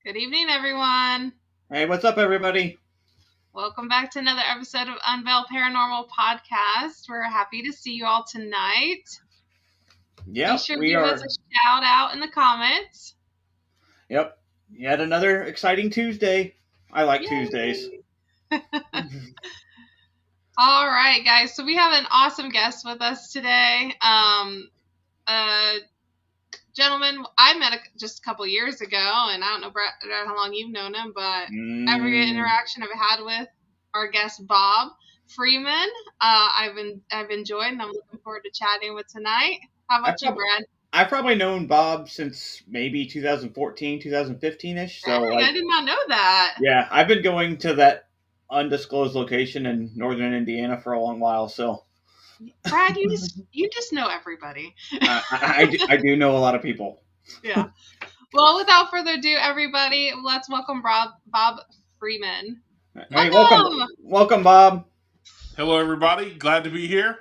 Good evening, everyone. Hey, what's up, everybody? Welcome back to another episode of Unveil Paranormal Podcast. We're happy to see you all tonight. Be Yep, sure to we give us are. a shout out in the comments. Yep, yet another exciting Tuesday. I like Tuesdays. Yay! All right, guys. So we have an awesome guest with us today. A gentleman I met just a couple years ago, and I don't know, Brett, how long you've known him, but every interaction I've had with our guest Bob Freeman, I've enjoyed, and I'm looking forward to chatting with tonight. How I've about you, probably, Brad? I've probably known Bob since maybe 2014, 2015-ish. So, Dang, I did not know that. yeah, I've been going to that undisclosed location in northern Indiana for a long while. So, Brad, you just know everybody. I do know a lot of people. Yeah. Well, without further ado, everybody, let's welcome Bob Freeman. Hey, welcome, Welcome. welcome, Bob. Hello, everybody. Glad to be here.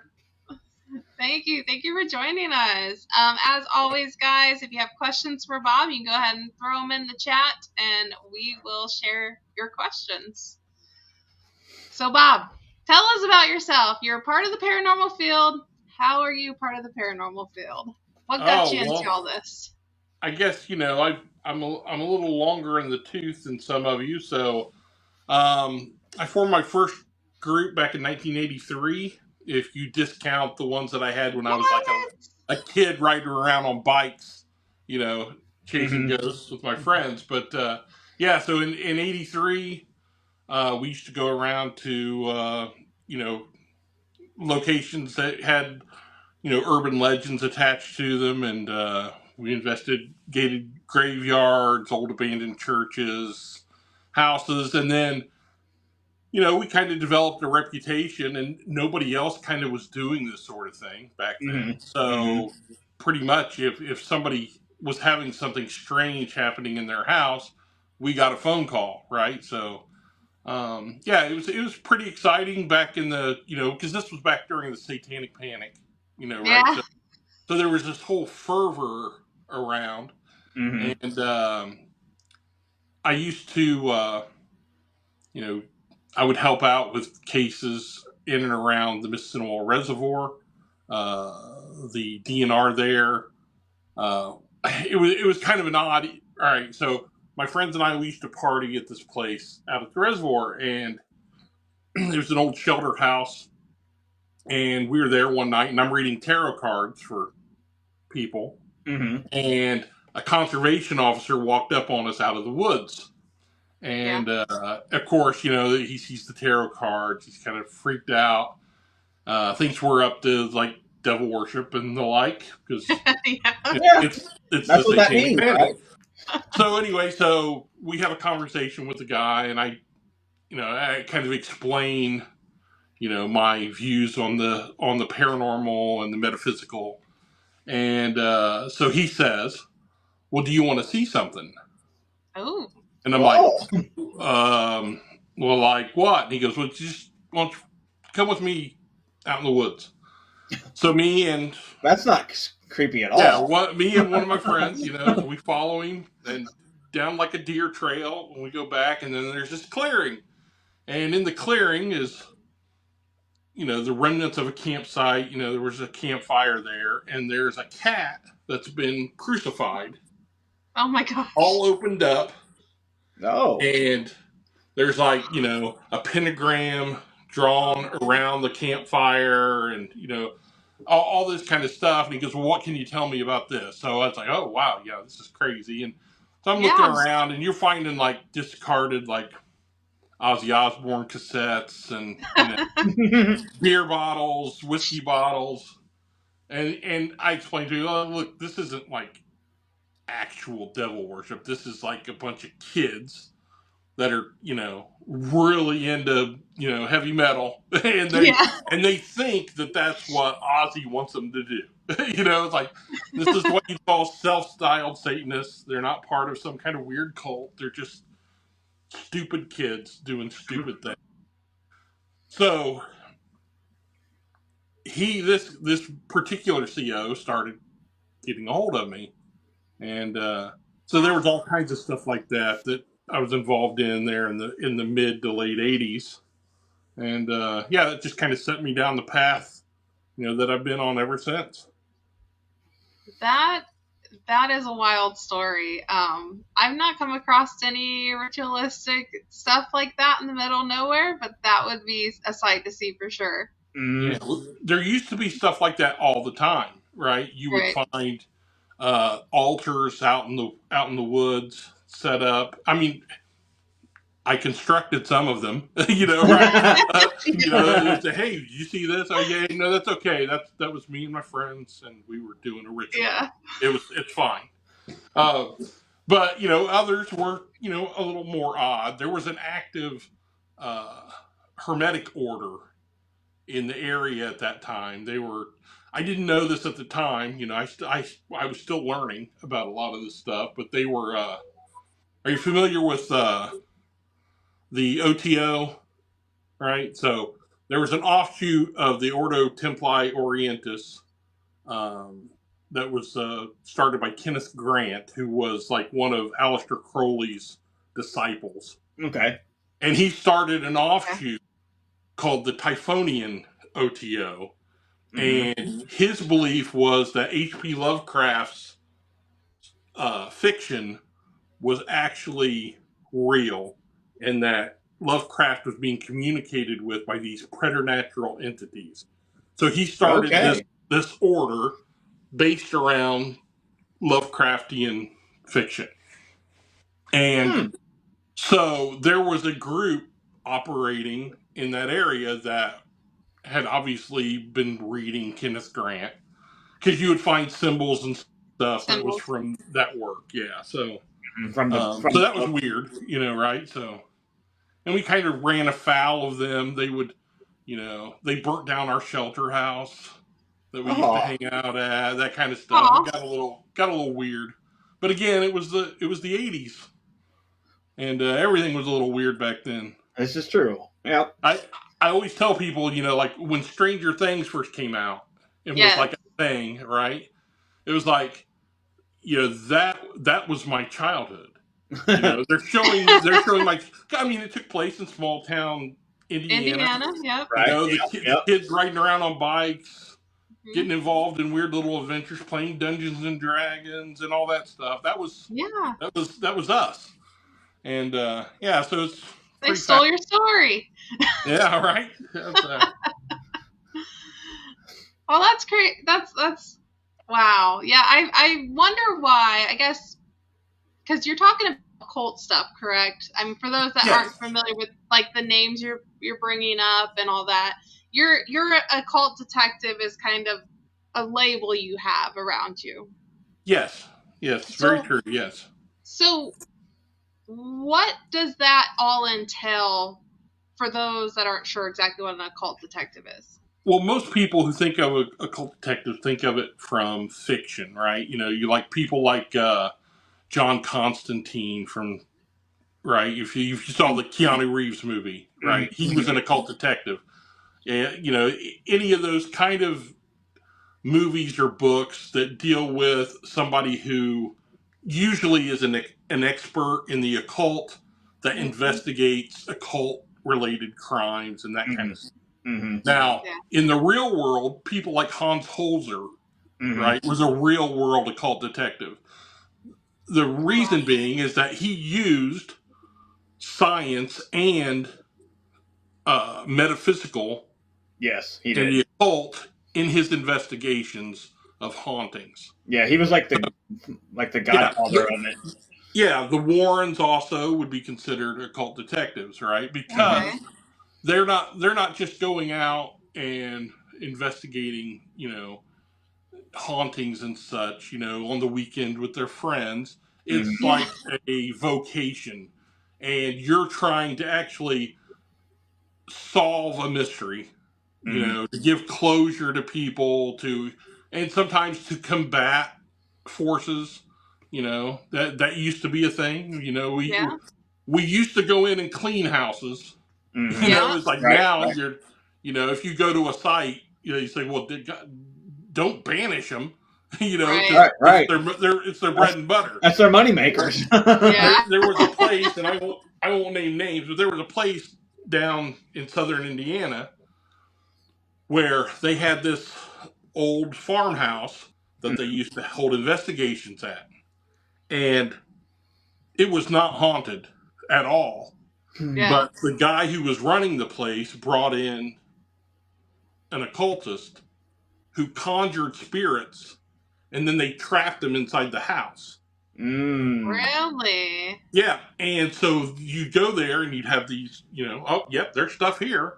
Thank you for joining us. As always, guys, if you have questions for Bob, you can go ahead and throw them in the chat, and we will share your questions. So, Bob, tell us about yourself. You're a part of the paranormal field. How are you part of the paranormal field? What got you into all this? I guess I'm a little longer in the tooth than some of you. So I formed my first group back in 1983. If you discount the ones that I had when I was like a kid riding around on bikes, chasing ghosts with my friends. But yeah, so in '83, we used to go around to locations that had urban legends attached to them, and we investigated graveyards, old abandoned churches, houses, and then we kind of developed a reputation, and nobody else kind of was doing this sort of thing back then. So pretty much, if somebody was having something strange happening in their house, we got a phone call, right? So yeah, it was pretty exciting back in the because this was back during the Satanic Panic, right? Yeah. So there was this whole fervor around, and I used to, I would help out with cases in and around the Mississippi Reservoir, the DNR there. Uh, it was kind of an odd. All right, so my friends and I, we used to party at this place out at the reservoir, and there's an old shelter house, and we were there one night, and I'm reading tarot cards for people, and a conservation officer walked up on us out of the woods. And of course, he sees the tarot cards. He's kind of freaked out. Thinks we're up to like devil worship and the like, because it's That's the what that Satanic means, Panic. right? So anyway, so we have a conversation with the guy, and I kind of explain, my views on the paranormal and the metaphysical. And so he says, "Well, do you want to see something?" Oh. And I'm like, "Well, like what?" And he goes, "Well, just why don't you come with me out in the woods?" So that's not creepy at all. me and one of my friends, so we follow him and down like a deer trail, and we go back, and then there's this clearing, and in the clearing is the remnants of a campsite. There was a campfire there, and there's a cat that's been crucified, Oh my gosh. all opened up, No. and there's like a pentagram drawn around the campfire, and all this kind of stuff. And he goes, "Well, what can you tell me about this?" So I was like, "Oh wow, yeah, this is crazy." And so I'm looking around, and you're finding like discarded like Ozzy Osbourne cassettes, and beer bottles, whiskey bottles. And I explained to you, "Oh, look, this isn't like actual devil worship. This is like a bunch of kids that are really into heavy metal, and they think that that's what Ozzy wants them to do." It's like, this is what you call self-styled Satanists. They're not part of some kind of weird cult. They're just stupid kids doing stupid things. So this particular CO started getting a hold of me, and So there was all kinds of stuff like that that I was involved in there in the mid to late '80s, and yeah, it just kind of set me down the path, that I've been on ever since. That that is a wild story. I've not come across any ritualistic stuff like that in the middle of nowhere, but that would be a sight to see for sure. Yeah, there used to be stuff like that all the time, right? You would Right. find altars out in the woods set up. I mean, I constructed some of them, right? They say, "Hey, did you see this? Oh yeah, no, that's okay. That was me and my friends, and we were doing a ritual. Yeah. It's fine." Uh, but others were a little more odd. There was an active uh, hermetic order in the area at that time. They were. I didn't know this at the time. I was still learning about a lot of this stuff, but they were. Are you familiar with the OTO? Right. So there was an offshoot of the Ordo Templi Orientis um, that was started by Kenneth Grant, who was like one of Aleister Crowley's disciples. Okay. And he started an Okay. offshoot called the Typhonian OTO. Mhm. And his belief was that H.P. Lovecraft's fiction was actually real, and that Lovecraft was being communicated with by these preternatural entities. So he started Okay. this order based around Lovecraftian fiction. And so there was a group operating in that area that had obviously been reading Kenneth Grant, because you would find symbols and stuff that was Symbols. from that work. Yeah. So From the so that was weird, right? So, and we kind of ran afoul of them. They burnt down our shelter house that we used to hang out at, that kind of stuff. It Aw. got a little weird. But again, it was the '80s, and everything was a little weird back then. This is true. Yep. I always tell people, like when Stranger Things first came out, it was Yes. like a thing, right? It was like, that was my childhood. They're showing my. I mean, it took place in small town Indiana. Indiana. Yep. Right. The Yep. kids riding around on bikes, Mhm. getting involved in weird little adventures, playing Dungeons and Dragons and all that stuff. That was Yeah. that was us. And yeah, so it's They pretty stole fast. your story. Yeah, right. Well, that's great. That's wow. Yeah, I wonder why. I guess because you're talking about occult stuff, correct? I mean, for those that Yes. aren't familiar with like the names you're bringing up and all that, your occult detective is kind of a label you have around you. Yes. Yes. Very So true. Yes. so what does that all entail for those that aren't sure exactly what an occult detective is? Well, most people who think of a cult detective think of it from fiction, right? You like people like John Constantine from, right. If you saw the Keanu Reeves movie, right, he was an occult detective. Yeah, any of those kind of movies or books that deal with somebody who usually is an expert in the occult that Mm-hmm. investigates occult related crimes and that kind Mhm. of stuff. Mhm. Now, Yeah. in the real world, people like Hans Holzer, Mhm. right, was a real world occult detective. The Oh, reason being is that he used science and metaphysical Yes, he and did. the occult in his investigations of hauntings. Yeah, he was like the Yeah, godfather of it. yeah. The Warrens also would be considered occult detectives, right? Mhm. okay. Because they're not just going out and investigating, hauntings and such, on the weekend with their friends. Mhm. It's Yeah. like a vocation, and you're trying to actually solve a mystery, Mhm. to give closure to people, and sometimes to combat forces, that used to be a thing. Yeah. We used to go in and clean houses. Mhm. Yeah. It's like Right. now Right. if you go to a site, you say, well, don't banish them. You know, Right. because Right. it's their bread and butter. That's their money makers. Yeah. There was a place, and I won't name names, but there was a place down in southern Indiana where they had this old farmhouse that they used to hold investigations at, and it was not haunted at all. Yeah. But the guy who was running the place brought in an occultist who conjured spirits, and then they trapped them inside the house. Really? Yeah, and so you go there and you'd have these, oh, yep, there's stuff here.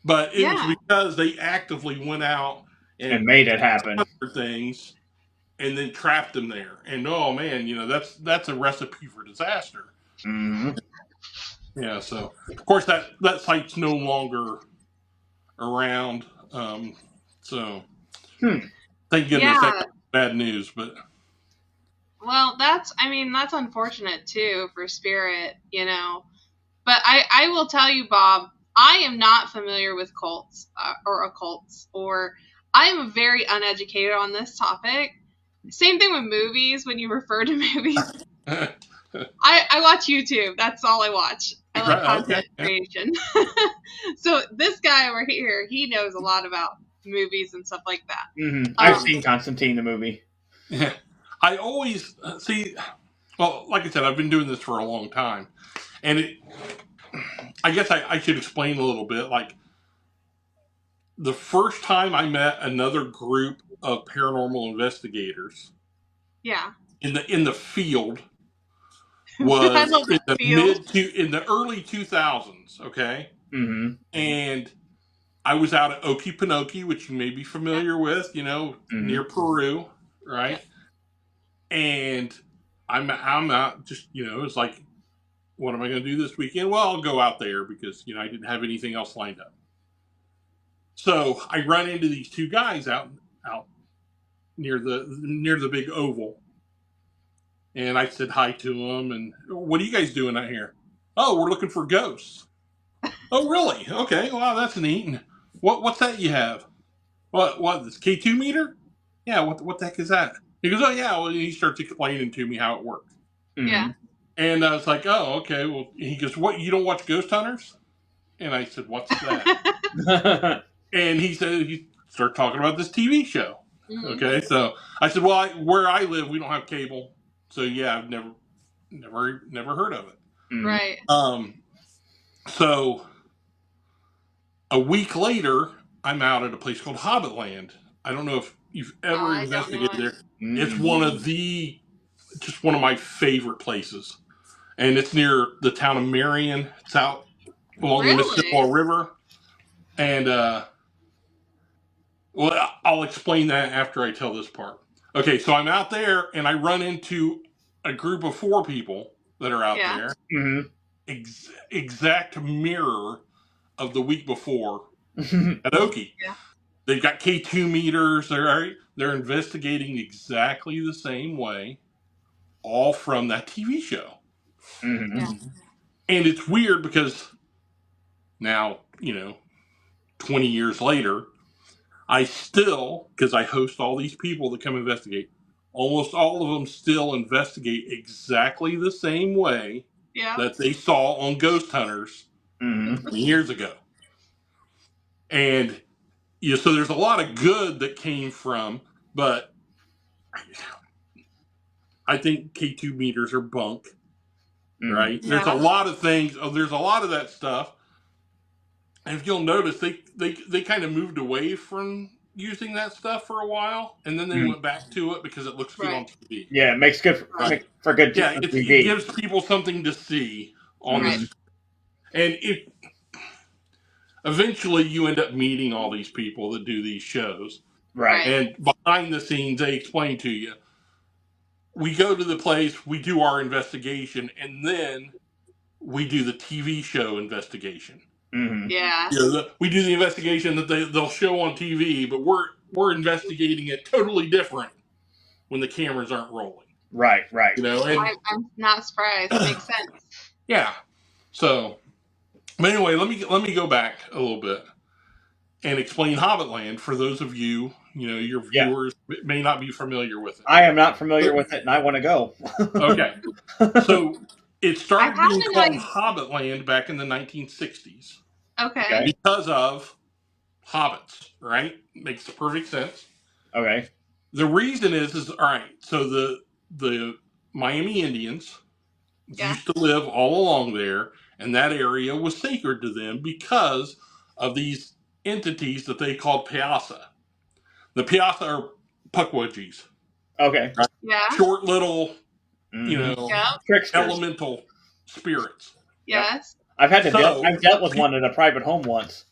But it was Yeah. because they actively went out And and made it happen. things and then trapped them there. And oh man, that's a recipe for disaster. Mm-hmm. Yeah, so of course that site's no longer around. So thank goodness that Yeah. bad news, but Well, that's unfortunate too for Spirit, But I will tell you, Bob, I am not familiar with cults or occults, or I am very uneducated on this topic. Same thing with movies. When you refer to movies, I watch YouTube. That's all I watch. I like right, content okay, yeah. creation. So this guy over here, he knows a lot about movies and stuff like that. Mm-hmm. I've seen Constantine the movie. Yeah. I always see. Well, like I said, I've been doing this for a long time, and I guess I should explain a little bit. Like the first time I met another group of paranormal investigators, Yeah. in the field I was love in that field. in the early 2000s. Okay, Mm-hmm. and I was out at Okefenokee, which you may be familiar with. Near Peru, right? Yep. And I'm out just it's like, what am I going to do this weekend? Well, I'll go out there because I didn't have anything else lined up. So I run into these two guys out near the big oval, and I said hi to them. And what are you guys doing out here? Oh, we're looking for ghosts. Oh, really? Okay. Wow, that's neat. And what's that you have? What this K2 meter? Yeah. What the heck is that? He goes, oh yeah. Well, he starts explaining to me how it works. Mm-hmm. Yeah. And I was like, oh, okay. Well, he goes, what? You don't watch Ghost Hunters? And I said, what's that? And he said, he started talking about this TV show. Mm-hmm. Okay, so I said, well, where I live, we don't have cable, so yeah, I've never heard of it. Mm-hmm. Right. So a week later, I'm out at a place called Hobbitland. I don't know if you've ever I don't know investigated it. there. It's just one of my favorite places, and it's near the town of Marion. It's out along the Mississippi Really? River, and well, I'll explain that after I tell this part. Okay, so I'm out there and I run into a group of 4 people that are out Yeah. there. Mm-hmm. Exact mirror of the week before at Okie. Yeah. They've got K2 meters. They're investigating exactly the same way, all from that TV show. Mm-hmm. Yeah. And it's weird because now, 20 years later, I still, because I host all these people that come investigate, almost all of them still investigate exactly the same way Yeah. that they saw on Ghost Hunters Mm-hmm. 20 years ago. And so there's a lot of good that came from, but I think K2 meters are bunk, right? Yeah. There's a lot of things. There's a lot of that stuff. And if you'll notice, they kind of moved away from using that stuff for a while, and then they went back to it because it looks good on TV. Yeah, it makes good for good Yeah, TV. it gives people something to see on Right. this, and eventually you end up meeting all these people that do these shows, Right. and behind the scenes they explain to you. We go to the place, we do our investigation, and then we do the TV show investigation. Mm-hmm. Yeah. We do the investigation that they'll show on TV, but we're investigating it totally different when the cameras aren't rolling. Right. And I'm not surprised. It makes sense. yeah. So, but anyway, let me go back a little bit and explain Hobbitland for those of you your Yeah. viewers may not be familiar with it. I am not familiar So- with it, and I want to go. okay, so it I started have being an called idea. Hobbitland back in the 1960s Okay. Okay. because of hobbits. Right? Makes perfect sense. Okay. The reason is all right. So the Miami Indians Yeah. used to live all along there, and that area was sacred to them because of these entities that they called Piasa. The Piasa are Pukwudgies, Okay. right? Yeah. Short little, Mm-hmm. Yep. Tricksters. elemental spirits. Yep. Yes. So, I've dealt with one at a private home once.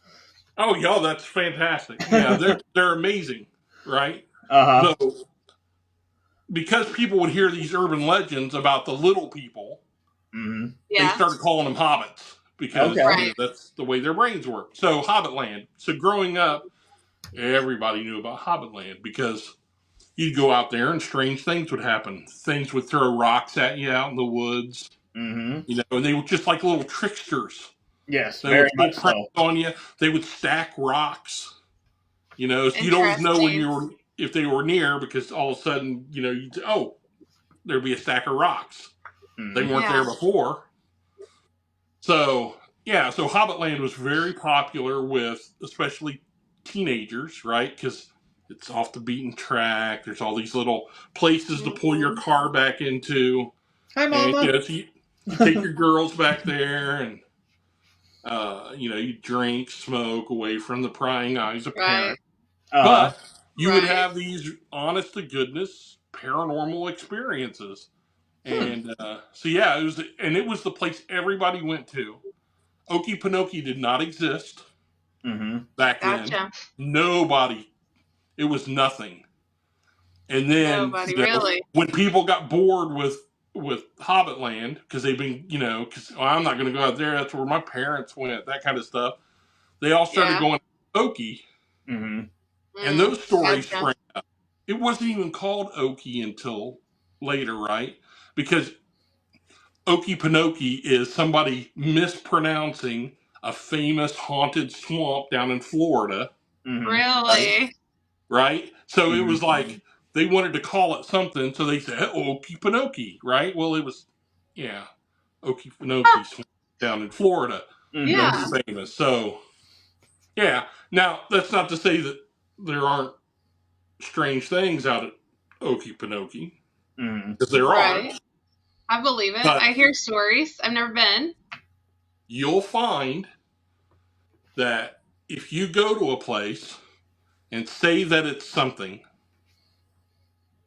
oh, yo, that's fantastic. Yeah, they're amazing, right? Uh-huh. So, because people would hear these urban legends about the little people, Mm-hmm. they Yeah. started calling them hobbits because Okay. Right. that's the way their brains work. So Hobbitland. So growing up, everybody knew about Hobbitland because you'd go out there and strange things would happen. Things would throw rocks at you out in the woods, Mm-hmm. and they were just like little tricksters. Yes, They would very pull much pranks so. on you. They would stack rocks. So you'd always know when Interesting. you were if they were near because all of a sudden, there'd be a stack of rocks. They Mm-hmm. weren't Yeah. there before. So yeah, so Hobbitland was very popular with especially teenagers, right? Because it's off the beaten track. There's all these little places to pull your Mhm. car back into, Hi, and Mama. so you take your girls back there, and you drink, smoke away from the prying eyes of Right. parents. Uh-huh. But you would Right. have these honest to goodness paranormal experiences, Hmm. and so yeah, it was the place everybody went to. Okefenokee did not exist Mm-hmm. back then. Gotcha. Nobody. It was nothing. And then, Nobody really. when people got bored with Hobbitland because they've been, because I'm not going to go out there. That's where my parents went. That kind of stuff. They all started Yeah. going to Okie, Mm-hmm. and those stories Gotcha. sprang up. It wasn't even called Okie until later, right? Because Okefenokee is somebody mispronouncing a famous haunted swamp down in Florida, Mm-hmm. right? Really. Right? So it was Mm-hmm. like they wanted to call it something, so they said Okefenokee, right? Well, it was, yeah, Okefenokee swamp down in Florida that Mm-hmm. Yeah. was famous. So, yeah. Now, that's not to say that there aren't strange things out at Okefenokee, Mm-hmm. because there are, Right. I believe it. but I hear stories. I've never been. you'll find that if you go to a place and say that it's something,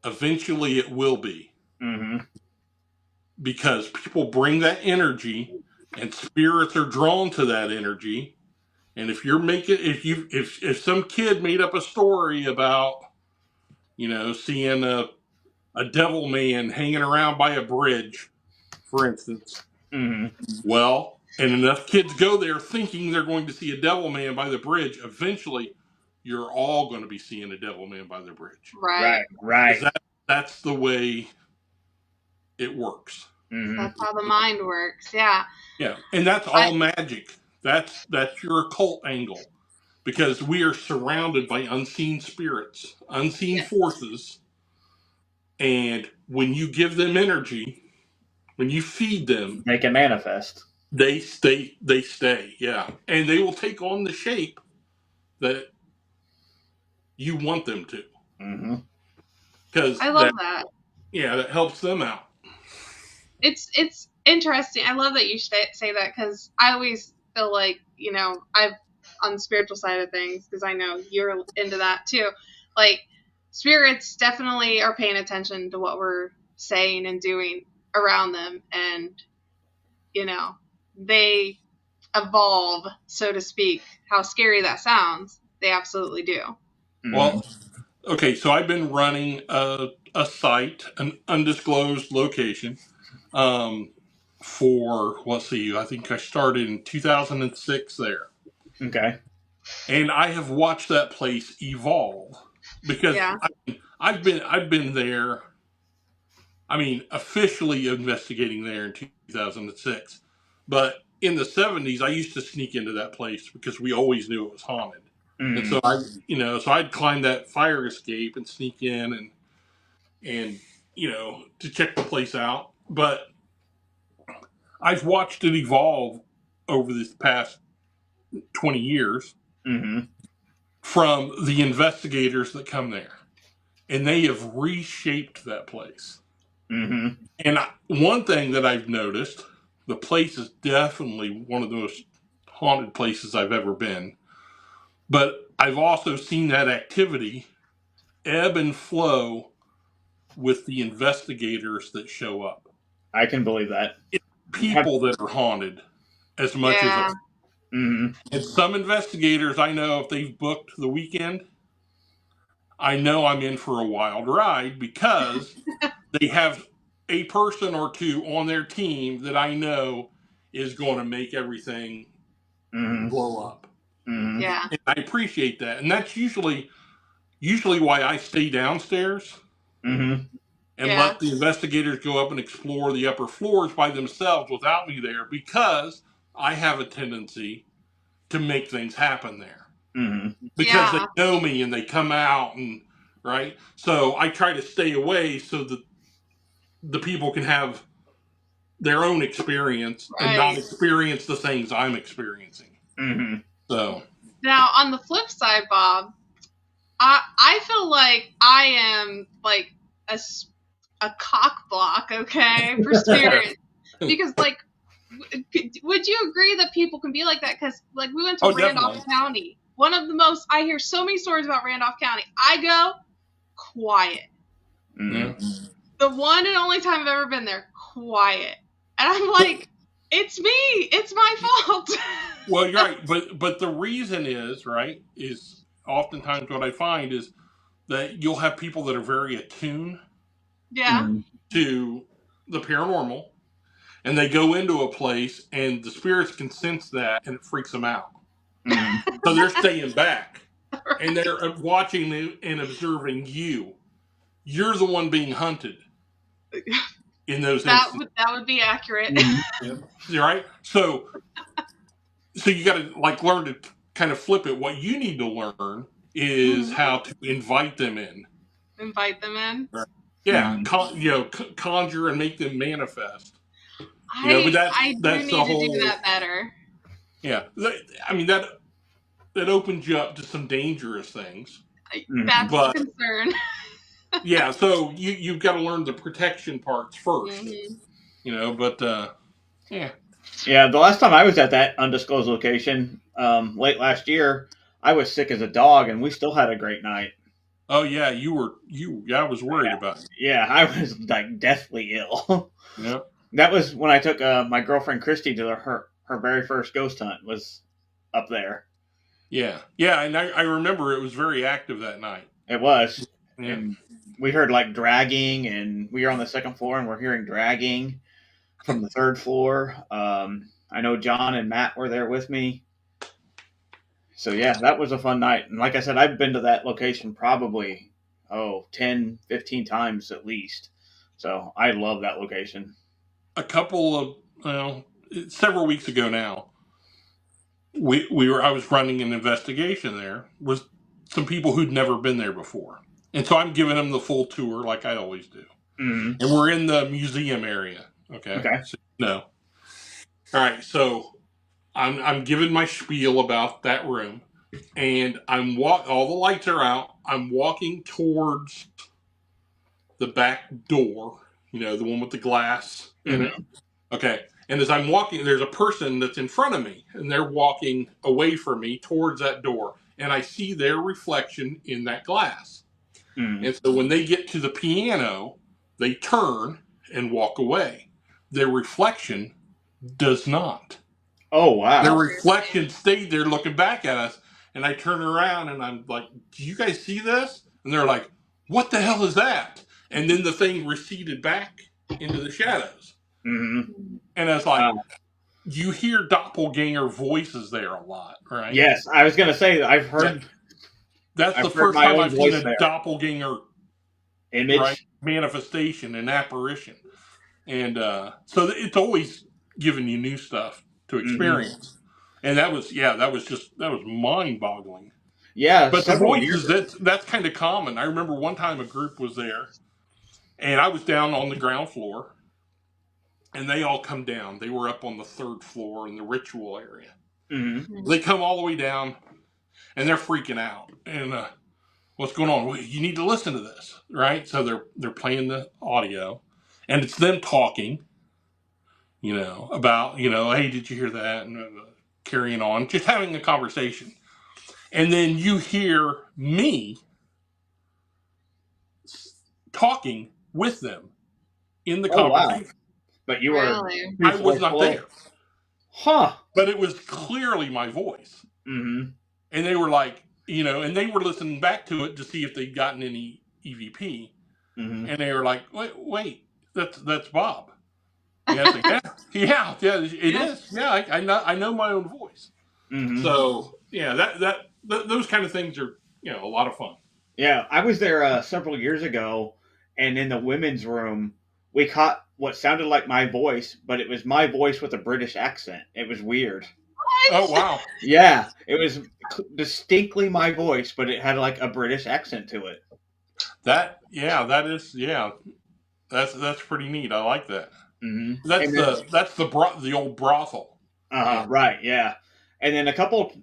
eventually it will be, Mm-hmm. because people bring that energy and spirits are drawn to that energy. And if some kid made up a story about seeing a devil man hanging around by a bridge, for instance, Mm-hmm. well, and enough kids go there thinking they're going to see a devil man by the bridge, eventually you're all going to be seeing a devil man by the bridge, Right. Right. Right. because that's the way it works. Mm-hmm. That's how the mind works. Yeah. Yeah, and that's I all magic. That's your occult angle, because we are surrounded by unseen spirits, unseen yeah. forces, and when you give them energy, when you feed them, They can manifest. they stay. They stay. Yeah, and they will take on the shape that you want them to, Mm-hmm. because I love that. that helps them out. It's interesting. I love that you say that because I always feel like I've on the spiritual side of things because I know you're into that too. Like spirits definitely are paying attention to what we're saying and doing around them, and they evolve, so to speak. How scary that sounds, they absolutely do. Mm-hmm. Well, okay, so I've been running a site, an undisclosed location, um, for let's see, I think I started in 2006 there, Okay. and I have watched that place evolve because Yeah. I've been there. I mean, officially investigating there in 2006, but in the 70s, I used to sneak into that place because we always knew it was haunted. And Mm-hmm. so I'd climb that fire escape and sneak in and to check the place out. But I've watched it evolve over this past 20 years Mm-hmm. from the investigators that come there, and they have reshaped that place. Mm-hmm. And one thing that I've noticed, the place is definitely one of the most haunted places I've ever been. But I've also seen that activity ebb and flow with the investigators that show up. I can believe that. It's Have, people that are haunted as much as Yeah. mm-hmm. and some investigators I know if they've booked the weekend, I know I'm in for a wild ride because they have a person or two on their team that I know is going to make everything Mm-hmm. blow up. Mm-hmm. Yeah. And I appreciate that. And that's usually why I stay downstairs Mm-hmm. and Yeah. let the investigators go up and explore the upper floors by themselves without me there, because I have a tendency to make things happen there Mm-hmm. because they Yeah. know me and they come out and right. So I try to stay away so that the people can have their own experience and not Right. experience the things I'm experiencing. Mm-hmm. So Now, on the flip side, Bob, I feel like I am like a cock block, okay, for spirits. Because, like, would you agree that people can be like that? Because, like, we went to oh, Randolph definitely. County. One of the most, I hear so many stories about Randolph County. I go, quiet. Yeah. The one and only time I've ever been there, quiet. And I'm like, it's me. It's my fault. Well, you're right, but the reason is oftentimes what I find is that you'll have people that are very attuned Yeah. Mm-hmm. to the paranormal, and they go into a place and the spirits can sense that and it freaks them out. Mm-hmm. So they're staying back and they're watching and observing you. You're the one being hunted in those instances. That would be accurate. Mm-hmm. Yep. Right? So you got to like learn to kind of flip it. What you need to learn is how to invite them in. Invite them in. Right. Yeah, Mm-hmm. conjure and make them manifest. But I do that's the need to do whole. that better. Yeah, I mean that opens you up to some dangerous things. That's the But concern. yeah, so you've got to learn the protection parts first. Mm-hmm. But yeah. Yeah, the last time I was at that undisclosed location, late last year, I was sick as a dog, and we still had a great night. Oh yeah, I was worried about it. Yeah, I was like deathly ill. Yeah. That was when I took my girlfriend Christy to her very first ghost hunt. Was up there. Yeah, and I remember it was very active that night. It was, Yeah. and we heard like dragging, and we were on the second floor, and we're hearing dragging from the third floor. I know John and Matt were there with me. So yeah, that was a fun night. And like I said, I've been to that location probably 10, 15 times at least. So I love that location. A couple of several weeks ago now, I was running an investigation there with some people who'd never been there before, and so I'm giving them the full tour like I always do. Mm-hmm. And we're in the museum area. Okay. Okay. So, all right. So I'm giving my spiel about that room, and all the lights are out. I'm walking towards the back door. The one with the glass in it. Mm-hmm. Okay. And as I'm walking, there's a person that's in front of me, and they're walking away from me towards that door. And I see their reflection in that glass. Mm-hmm. And so when they get to the piano, they turn and walk away. Their reflection does not. Oh Their wow. reflection stayed there looking back at us. And I turn around and I'm like, do you guys see this? And they're like, what the hell is that? And then the thing receded back into the shadows. Mm-hmm. And I was like, Wow. you hear doppelganger voices there a lot, right? Yes, I was gonna say I've heard. That's the I've heard first my time own I've seen voice a there. doppelganger Image. manifestation and apparition. And so it's always giving you new stuff to Mm-hmm. experience. And that was mind boggling. Yeah, But the several years. voices, that's kind of common. I remember one time a group was there, and I was down on the ground floor, and they all come down. They were up on the 3rd floor in the ritual area. Mm-hmm. They come all the way down, and they're freaking out. And what's going on? Well, you need to listen to this, right? So they're playing the audio, and it's them talking, about, hey, did you hear that? And carrying on, just having a conversation. And then you hear me talking with them in the Oh wow! conversation. But you were Really? too I was forceful. not there, Huh? but it was clearly my voice. Mm-hmm. And they were like, and they were listening back to it to see if they'd gotten any EVP. Mm-hmm. And they were like, wait, that's Bob. Yeah, I was like, yeah, it is. Yeah, I know my own voice. Mm-hmm. So yeah, that those kind of things are a lot of fun. Yeah, I was there several years ago, and in the women's room, we caught what sounded like my voice, but it was my voice with a British accent. It was weird. Oh wow, Yeah, it was distinctly my voice, but it had like a British accent to it. that is that's pretty neat. I like that. Mm-hmm. That's And then, the old brothel. Yeah. right, yeah. And then a couple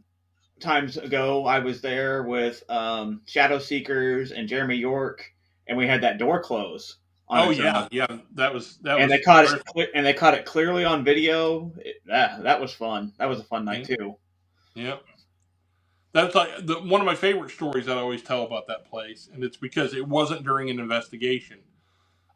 times ago, I was there with Shadow Seekers and Jeremy York, and we had that door close. Oh yeah, yeah. That was And they caught it, and they caught it clearly on video. That was fun. That was a fun night too. Yeah. That's like one of my favorite stories that I always tell about that place, and it's because it wasn't during an investigation.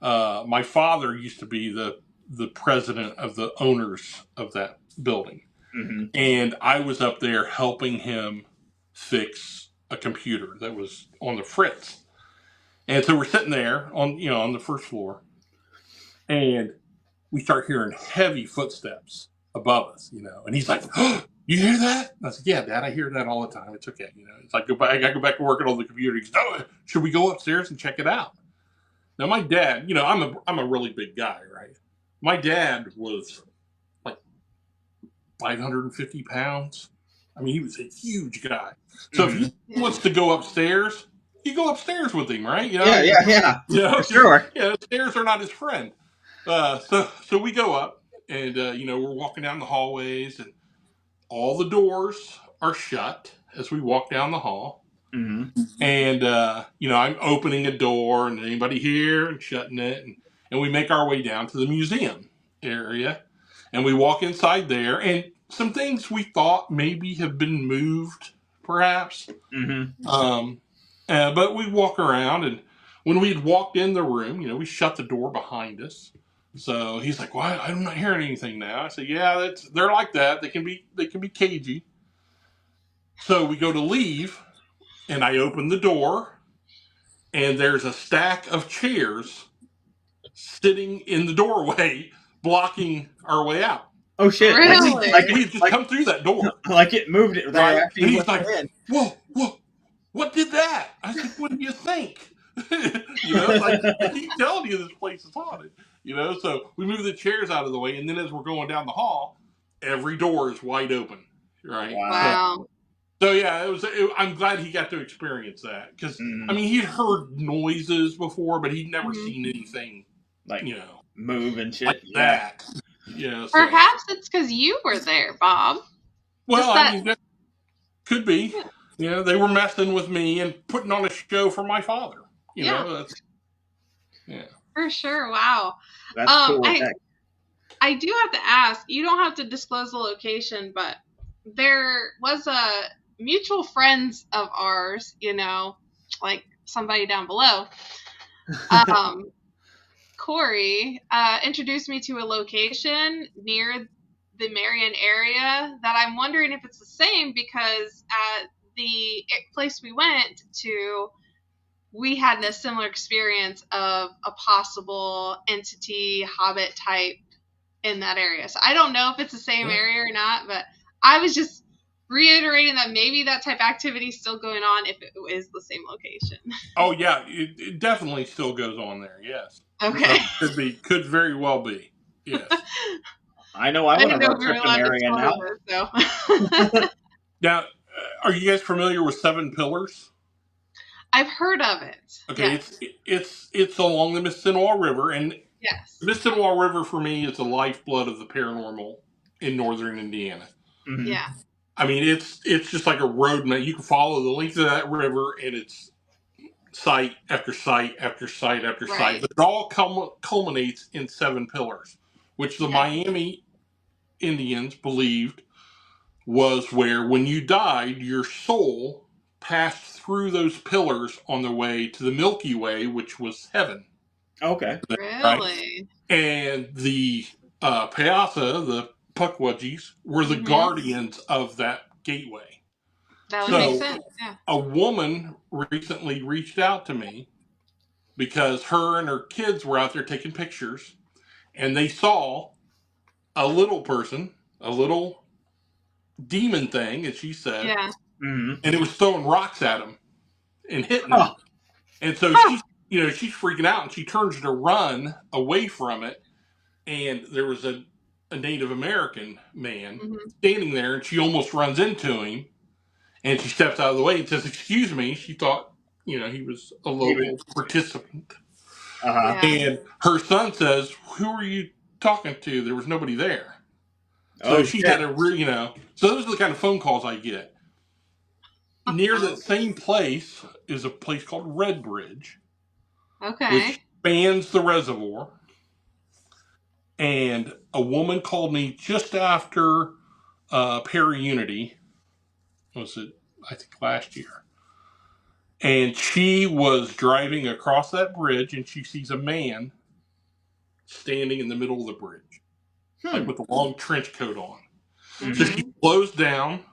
My father used to be the president of the owners of that building, Mm-hmm. and I was up there helping him fix a computer that was on the fritz. And so we're sitting there on the 1st floor, and we start hearing heavy footsteps above us, and he's like, "Oh, you hear that?" And I said, "Yeah, Dad, I hear that all the time. It's okay." It's like, I go back to working on the computer. He goes, "Oh, should we go upstairs and check it out?" Now, my dad, I'm a really big guy, right? My dad was like 550 pounds. I mean, he was a huge guy. So Mm-hmm. if he wants to go upstairs, you go upstairs with him, right? Yeah. For sure. Yeah, stairs are not his friend. So we go up, and we're walking down the hallways, and all the doors are shut as we walk down the hall. Mm-hmm. And I'm opening a door, and anybody here, and shutting it, and we make our way down to the museum area, and we walk inside there, and some things we thought maybe have been moved, perhaps. Mm-hmm. But we walk around, and when we had walked in the room, we shut the door behind us. So he's like, "Well, I'm not hearing anything now." I said, "Yeah, they're like that. They can be cagey." So we go to leave, and I open the door, and there's a stack of chairs sitting in the doorway, blocking our way out. Oh shit! Really? And he's just come through that door, Like it moved it there right? after And you he's went like, in. "Whoa, what did that?" I said, "What do you think?" Like, I keep telling you this place is haunted. So we move the chairs out of the way, and then as we're going down the hall, every door is wide open, right? Wow. So yeah, I'm glad he got to experience that, because Mm-hmm. I mean, he'd heard noises before, but he'd never seen anything like move and shit. like that. Yeah. So. Perhaps it's because you were there, Bob. Well, I mean, that could be. They were messing with me and putting on a show for my father. That's. Yeah. For sure. Wow. That's cool. I do have to ask, you don't have to disclose the location, but there was a mutual friends of ours, like somebody down below. Corey introduced me to a location near the Marion area that I'm wondering if it's the same, because at the place we went to, we had a similar experience of a possible entity, hobbit type in that area. So I don't know if it's the same area or not, but I was just reiterating that maybe that type of activity is still going on if it is the same location. Oh yeah, it definitely still goes on there. Yes. Okay. So could very well be. Yes. I know I want to go trip to Marion now. Now, Are you guys familiar with Seven Pillars? I've heard of it. Okay, Yes. it's along the Mississinawa River, and Yes. the Mississinawa River for me is the lifeblood of the paranormal in northern Indiana. Mm-hmm. Yeah. I mean, it's just like a road map. You can follow the length of that river, and it's site after site after site after site. Right. But it all culminates in Seven Pillars, which the Yeah. Miami Indians believed was where, when you died, your soul passed through those pillars on the way to the Milky Way, which was heaven. Okay. Right? Really? And the Peasa, the Pukwudgies, were the Mm-hmm. guardians of that gateway. That would make So sense. Yeah. a woman recently reached out to me because her and her kids were out there taking pictures, and they saw a little person, a little demon thing, as she said, Yeah. Mm-hmm. and it was throwing rocks at them and hitting them. Oh. And so Huh. she's freaking out, and she turns to run away from it. And there was a Native American man Mm-hmm. standing there, and she almost runs into him. And she steps out of the way and says, "Excuse me." She thought, he was a He was. local participant. Uh-huh. Yeah. And her son says, "Who are you talking to? There was nobody there." So Oh she shit. had a So those are the kind of phone calls I get. Near that same place is a place called Red Bridge, which Okay. spans the reservoir. And a woman called me just after Perry Unity. Was it, I think, last year? And she was driving across that bridge, and she sees a man standing in the middle of the bridge, like Hmm. with a long trench coat on. So Mm-hmm. she Mm-hmm. slows down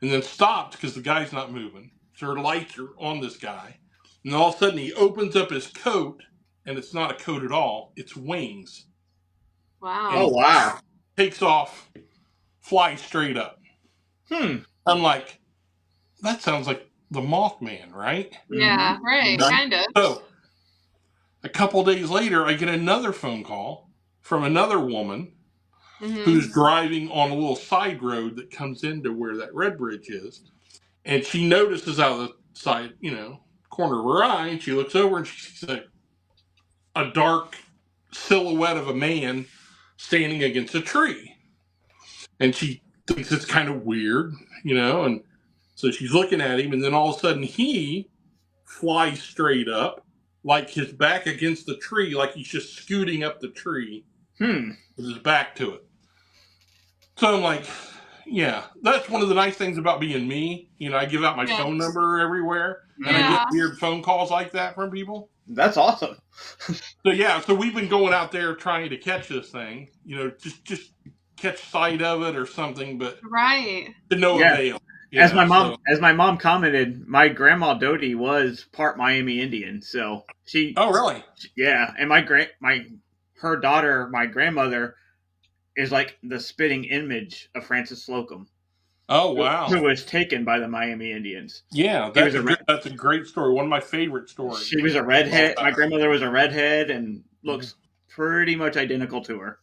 and then stopped because the guy's not moving. So her lights are on this guy. And all of a sudden he opens up his coat, and it's not a coat at all, it's wings. And Oh Wow. he wow. takes off, flies straight up. Hmm. I'm like, that sounds like the Mothman, right? Mm-hmm. Yeah. Right. Mm-hmm. Kind of. So a couple days later, I get another phone call from another woman Mm-hmm. who's driving on a little side road that comes into where that red bridge is. And she notices out of the side, corner of her eye, and she looks over and she sees a dark silhouette of a man standing against a tree. And she thinks it's kind of weird, and so she's looking at him, and then all of a sudden he flies straight up, like his back against the tree, like he's just scooting up the tree Hmm. with his back to it. So I'm like, yeah, that's one of the nice things about being me. I give out my Yeah. phone number everywhere, and I Mm-hmm. get Yeah. weird phone calls like that from people. That's awesome. So yeah, so we've been going out there trying to catch this thing, just catch sight of it or something, but Right. to no Yeah. avail. As my mom, So as my mom commented, my grandma Dodie was part Miami Indian, so oh really? yeah, and her daughter, my grandmother, is like the spitting image of Francis Slocum, Oh who, wow. who was taken by the Miami Indians. Yeah, He was that's a great story. One of my favorite stories. She was a redhead. My grandmother was a redhead and looks pretty much identical to her.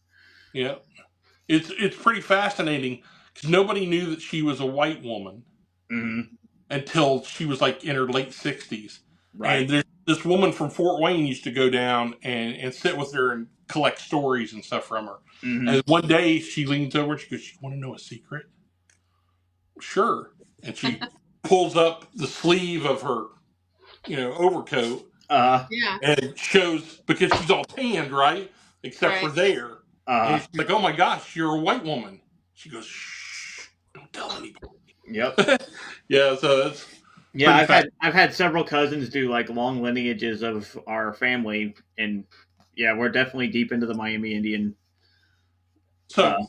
Yeah, it's pretty fascinating because nobody knew that she was a white woman Mm-hmm. until she was like in her late 60s. Right. And there's this woman from Fort Wayne used to go down and sit with her and collect stories and stuff from her. Mm-hmm. And one day she leans over and she goes, "You want to know a secret?" Sure. And she pulls up the sleeve of her, overcoat Yeah. and shows, because she's all tanned, right? Except for Right. there. And Uh, she's like, "Oh my gosh, you're a white woman." She goes, "Shh, don't tell anybody." yep. Yeah, so that's Yeah, pretty I've had several cousins do like long lineages of our family, and yeah, we're definitely deep into the Miami Indian. So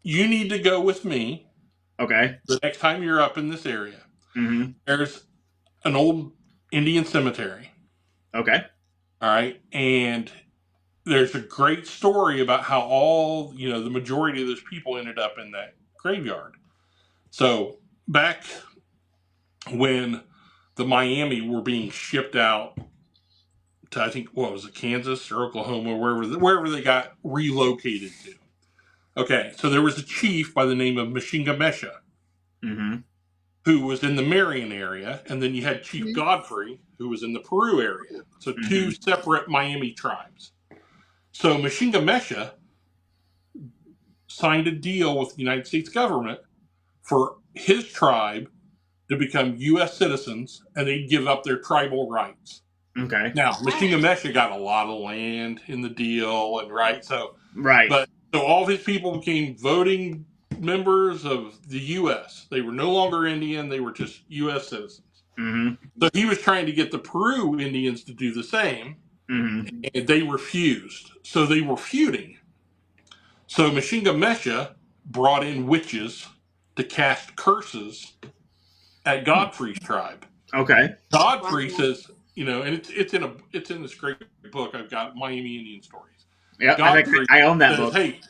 you need to go with me Okay. the next time you're up in this area. Mm-hmm. There's an old Indian cemetery. Okay. All right. And there's a great story about how all, the majority of those people ended up in that graveyard. So back when the Miami were being shipped out to, I think, what was it, Kansas or Oklahoma, wherever they got relocated to. Okay. So there was a chief by the name of Meshinga Mesha. Mm-hmm. who was in the Marion area, and then you had Chief Godfrey, who was in the Peru area. So two separate Miami tribes. So Mashinga Mesha signed a deal with the United States government for his tribe to become U.S. citizens, and they'd give up their tribal rights. Okay. Now, Mashinga Mesha got a lot of land in the deal, and Right. But so all of his people became voting members of the U.S. They were no longer Indian; they were just U.S. citizens. So he was trying to get the Peru Indians to do the same, and they refused. So they were feuding. So Mashinga Mesha brought in witches to cast curses at Godfrey's tribe. Okay. Godfrey says, and it's in this great book I've got, Miami Indian Stories. Yeah, Godfrey I own that says, book. "Hey,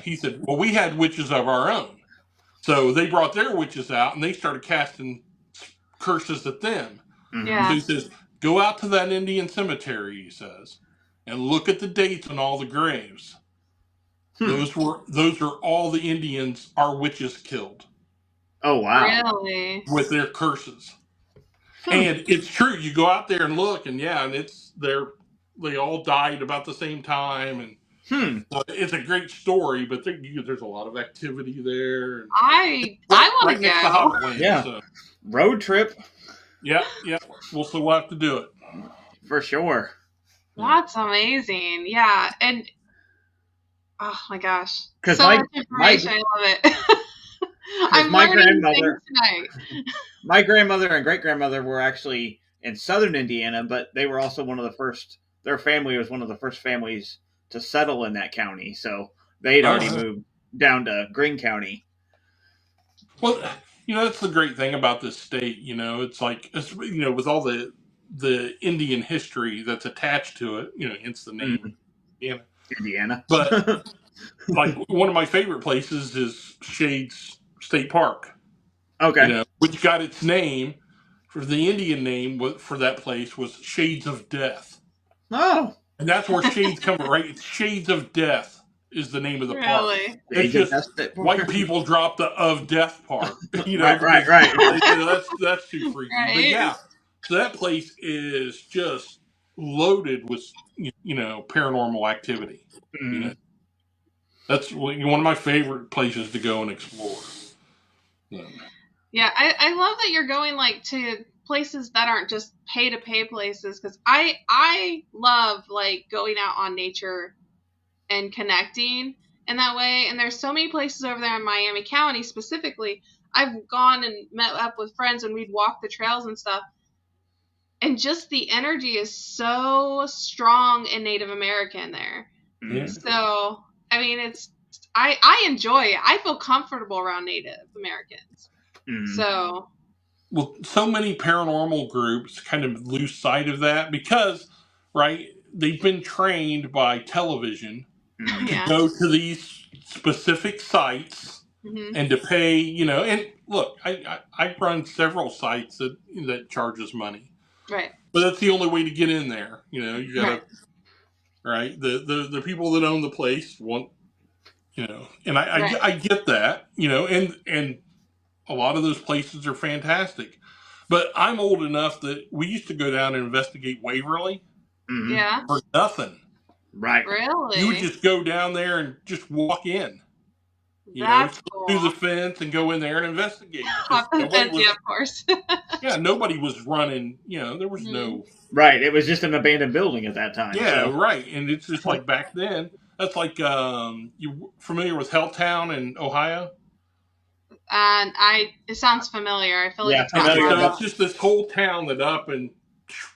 he said, well, we had witches of our own, so they brought their witches out and they started casting curses at them." Yeah. So he says, "Go out to that Indian cemetery," he says, "and look at the dates on all the graves. Those are all the Indians our witches killed." Oh wow! Really? With their curses. And it's true. You go out there and look, and they all died about the same time, and so it's a great story. But there's a lot of activity there. And I right want to next to go. Hobbit Lane. Yeah. So. Road trip. Yeah. We'll have to do it for sure. That's amazing. Yeah, and oh my gosh, so much information. I love it. I'm learning things tonight. My grandmother and great grandmother were actually in southern Indiana, but they were also one of the first. Their family was one of the first families to settle in that county, so they'd already moved down to Greene County. Well, that's the great thing about this state. It's like with all the Indian history that's attached to it. Hence the name Indiana. But like one of my favorite places is Shades State Park. Okay. Which got its name for the Indian name for that place was Shades of Death. Oh. And that's where Shades come from, right? It's Shades of Death is the name of the park. It's just white people drop the of death part. Right. That's too freaky. Right. But yeah. So that place is just loaded with paranormal activity. That's one of my favorite places to go and explore. Yeah, I love that you're going to places that aren't just pay to pay places, because I love going out on nature and connecting in that way. And there's so many places over there in Miami County specifically. I've gone and met up with friends and we'd walk the trails and stuff. And just the energy is so strong in Native American there. Yeah. So, I mean, I enjoy it. I feel comfortable around Native Americans. So. Well, so many paranormal groups kind of lose sight of that because, right, they've been trained by television to go to these specific sites and to pay, and look, I run several sites that charges money. Right. But that's the only way to get in there. You gotta, right? The people that own the place want, and I get that, and a lot of those places are fantastic. But I'm old enough that we used to go down and investigate Waverly for nothing. Right. Really? You would just go down there and just walk in. That's cool. Through the fence and go in there and investigate. Off the fence, yeah, of course. Yeah, nobody was running. There was no. Right. It was just an abandoned building at that time. Yeah, right. And it's just like back then. That's like you familiar with Helltown in Ohio? And it sounds familiar. I feel like it's familiar. So it's just this whole town that up and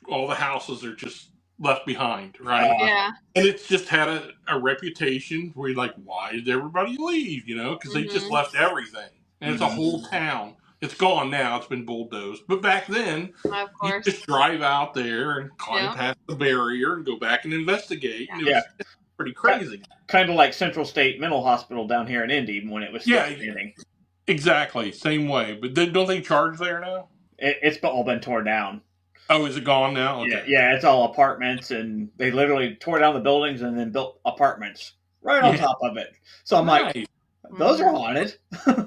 all the houses are just left behind, right? Yeah. And it's just had a reputation where you're like, why did everybody leave? Because they just left everything. And it's a whole town. It's gone now. It's been bulldozed. But back then, of course, you just drive out there and climb past the barrier and go back and investigate. And it was pretty crazy. Kind of like Central State Mental Hospital down here in Indy when it was still standing. Exactly. Same way. But don't they charge there now? It's all been torn down. Oh, is it gone now? Okay. Yeah, it's all apartments, and they literally tore down the buildings and then built apartments right on top of it. So I'm like, those are haunted.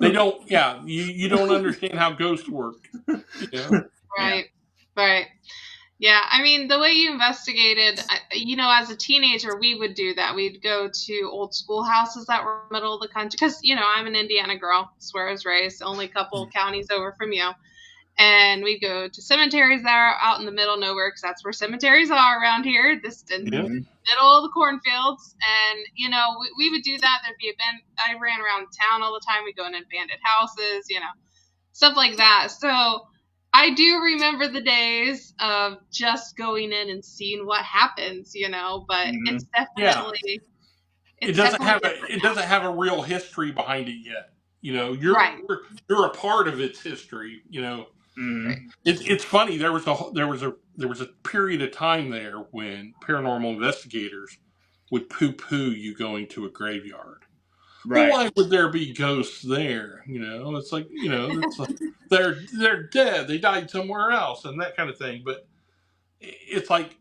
They don't. Yeah, you don't understand how ghosts work. You know. Yeah. Right. Right. Yeah, I mean, the way you investigated, as a teenager, we would do that. We'd go to old schoolhouses that were middle of the country. Because, I'm an Indiana girl, it's where I was raised, only a couple counties over from you. And we'd go to cemeteries that are out in the middle of nowhere, because that's where cemeteries are around here, this in the Yeah. middle of the cornfields. And, we would do that. There'd be I ran around town all the time. We'd go in abandoned houses, stuff like that. So I do remember the days of just going in and seeing what happens, but Mhm. it's Yeah. definitely It it's doesn't definitely have different it now. doesn't have a real history behind it yet. Right. You're a part of its history. Right. Mhm. It's funny. There was a period of time there when paranormal investigators would poo poo you going to a graveyard. Well, Right. why would there be ghosts there? It's like it's like they're dead. They died somewhere else, and that kind of thing. But it's like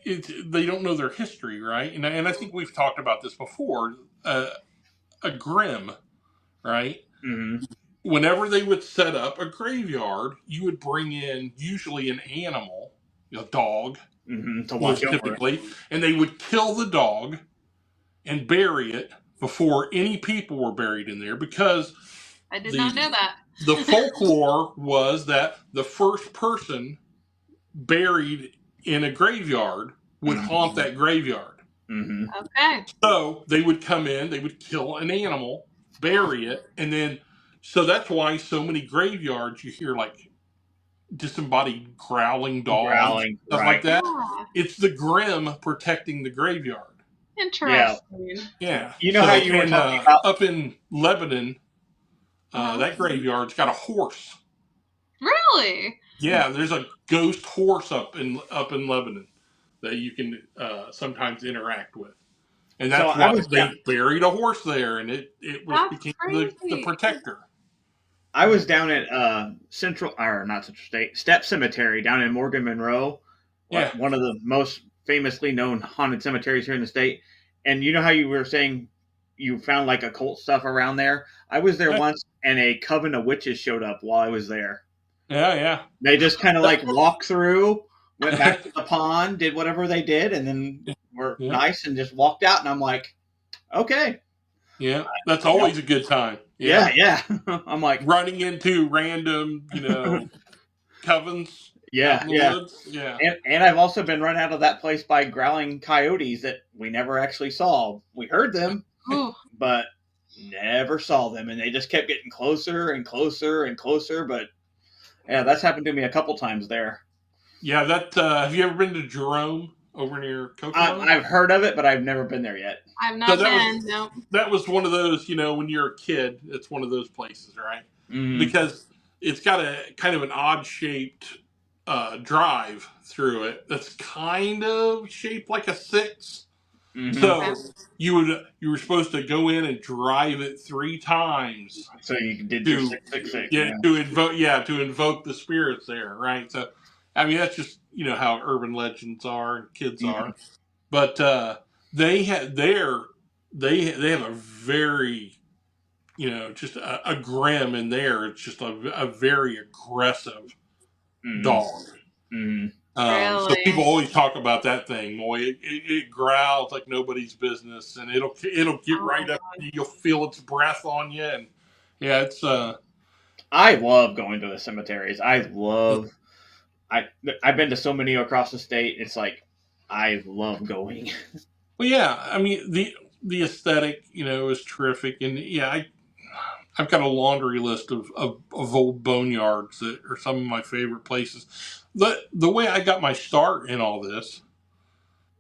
they don't know their history, right? And I think we've talked about this before. A grim, right? Mhm. Whenever they would set up a graveyard, you would bring in usually an animal, a dog, Mhm. To watch most over it. typically, and they would kill the dog and bury it before any people were buried in there because I did the not know that. the folklore was that the first person buried in a graveyard would haunt Mhm. that graveyard. Mhm. Okay. So they would come in, they would kill an animal, bury it, and then so that's why so many graveyards you hear like disembodied growling dogs, Growling. stuff like Right. that. Ah, It's the grim protecting the graveyard. Yeah. interesting. Yeah. You know how So you were in talking about. up in Lebanon, Uh-huh. that graveyard's got a horse. Really? Yeah, there's a ghost horse up in Lebanon that you can sometimes interact with, and So that's I why was down. they buried a horse there, and it was That's became the crazy. protector. I was down at Central, or not Central State, Step Cemetery down in Morgan Monroe, Yeah, one of the most famously known haunted cemeteries here in the state. And you know how you were saying you found like occult stuff around there? I was there yeah, once, and a coven of witches showed up while I was there. yeah. They just kind of like walked through, went back to the pond, did whatever they did, and then were Yeah, nice and just walked out. And I'm like, okay, yeah. That's yep, always a good time. yeah, Yeah, yeah. I'm like, running into random, covens out yeah, in the yeah. woods. Yeah, And I've also been run out of that place by growling coyotes that we never actually saw. We heard them, Ooh. but never saw them, and they just kept getting closer and closer and closer. But yeah, that's happened to me a couple times there. yeah. That have you ever been to Jerome over near Kokomo? I've heard of it, but I've never been there yet. I've So not that was been. No. that was one of those, when you're a kid, it's one of those places, right? Mm-hmm. Because it's got a kind of an odd shaped drive through it that's kind of shaped like a six. Mm-hmm. Okay. So you were supposed to go in and drive it 3 times So you did your to 666, yeah yeah. to invoke the spirits there, right? So I mean that's just how urban legends are and kids Mm-hmm. are, but they had their they have a very just a grim in there. It's just a very aggressive Mm-hmm. dog. Mm-hmm. So Really? people always talk about that thing. Boy, it growls like nobody's business, and it'll get Oh, right up. You'll feel its breath on you, and yeah, it's I love going to the cemeteries. I I've been to so many across the state. It's like I love going. well, yeah. I mean the aesthetic, is terrific, and yeah, I've got a laundry list of old boneyards that are some of my favorite places. The way I got my start in all this,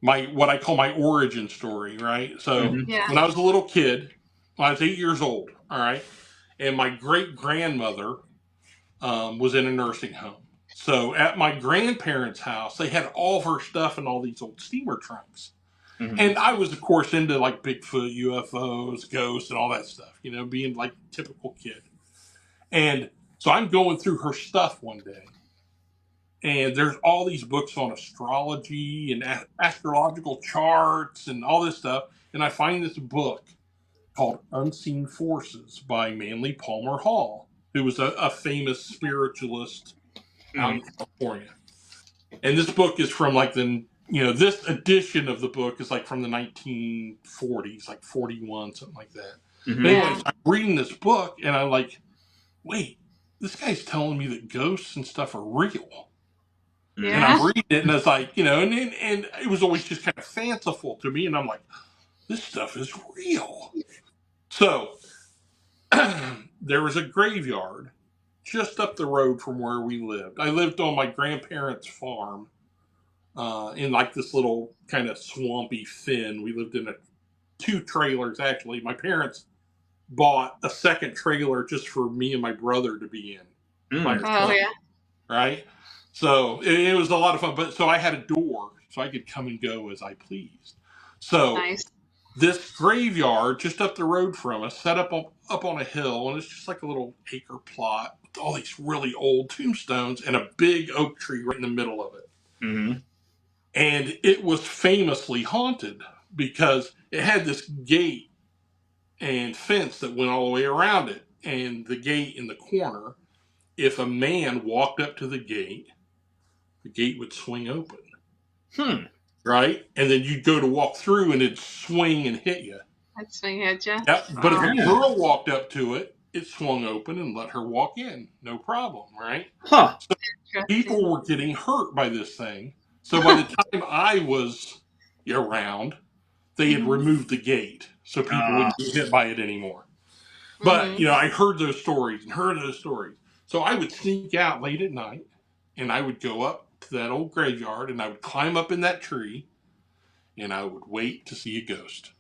my what I call my origin story, right? So Mm-hmm. yeah. when I was a little kid, when I was 8 years old, all right, and my great grandmother was in a nursing home. So at my grandparents' house, they had all of her stuff in all these old steamer trunks. Mm-hmm. And I was, of course, into like Bigfoot, UFOs, ghosts, and all that stuff, being like a typical kid. And so I'm going through her stuff one day, and there's all these books on astrology and astrological charts and all this stuff. And I find this book called Unseen Forces by Manly Palmer Hall, who was a famous spiritualist out in California. And this book is from like this edition of the book is like from the 1940s, like 41, something like that. Mm-hmm. But anyways, I'm reading this book and I'm like, wait, this guy's telling me that ghosts and stuff are real. Yeah. And I'm reading it and it's like, and it was always just kind of fanciful to me. And I'm like, this stuff is real. So there was a graveyard just up the road from where we lived. I lived on my grandparents' farm in like this little kind of swampy fen. We lived in two trailers, actually. My parents bought a second trailer just for me and my brother to be in by ourselves, right? So it was a lot of fun. But so I had a door so I could come and go as I pleased. So Nice. this graveyard just up the road from us, set up on a hill, and it's just like a little acre plot with all these really old tombstones and a big oak tree right in the middle of it. Mm-hmm. And it was famously haunted because it had this gate and fence that went all the way around it. And the gate in the corner, if a man walked up to the gate would swing open. Right? And then you'd go to walk through and it'd swing and hit you. I'd swing at you. Yep. But if a girl walked up to it, it swung open and let her walk in. No problem, right? Huh. So people were getting hurt by this thing. So by the time I was around, they had removed the gate. So people wouldn't get hit by it anymore. But, I heard those stories. So I would sneak out late at night and I would go up to that old graveyard and I would climb up in that tree and I would wait to see a ghost.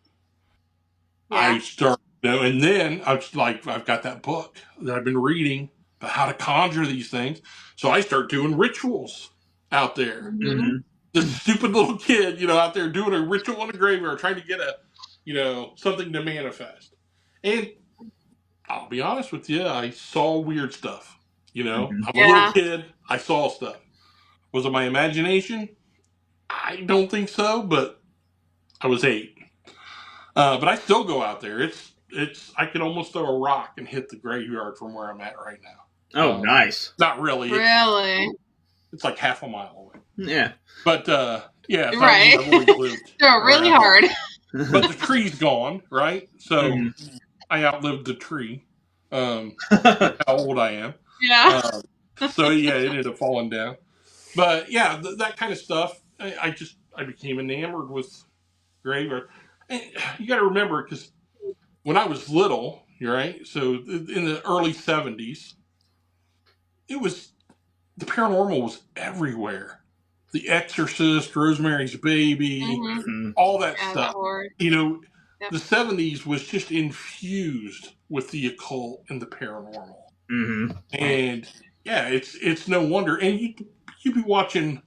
I start, and then I was like, I've got that book that I've been reading about how to conjure these things. So I start doing rituals out there. Mm-hmm. This stupid little kid, out there doing a ritual in a graveyard, trying to get something to manifest. And I'll be honest with you, I saw weird stuff. I'm a little kid. I saw stuff. Was it my imagination? I don't think so, but I was 8. But I still go out there. I can almost throw a rock and hit the graveyard from where I'm at right now. Oh, nice. Not really. Really? It's like half a mile away. Yeah. But yeah, right. I've always lived. Throw really hard. But the tree's gone, right? So I outlived the tree. How old I am. Yeah. So yeah, it ended up falling down. But yeah, that kind of stuff. I became enamored with graveyard. And you got to remember, because when I was little, right? So in the early 70s, the paranormal was everywhere. The Exorcist, Rosemary's Baby, all that stuff. The 70s was just infused with the occult and the paranormal. Mm-hmm. And yeah, it's no wonder. And you'd be watching.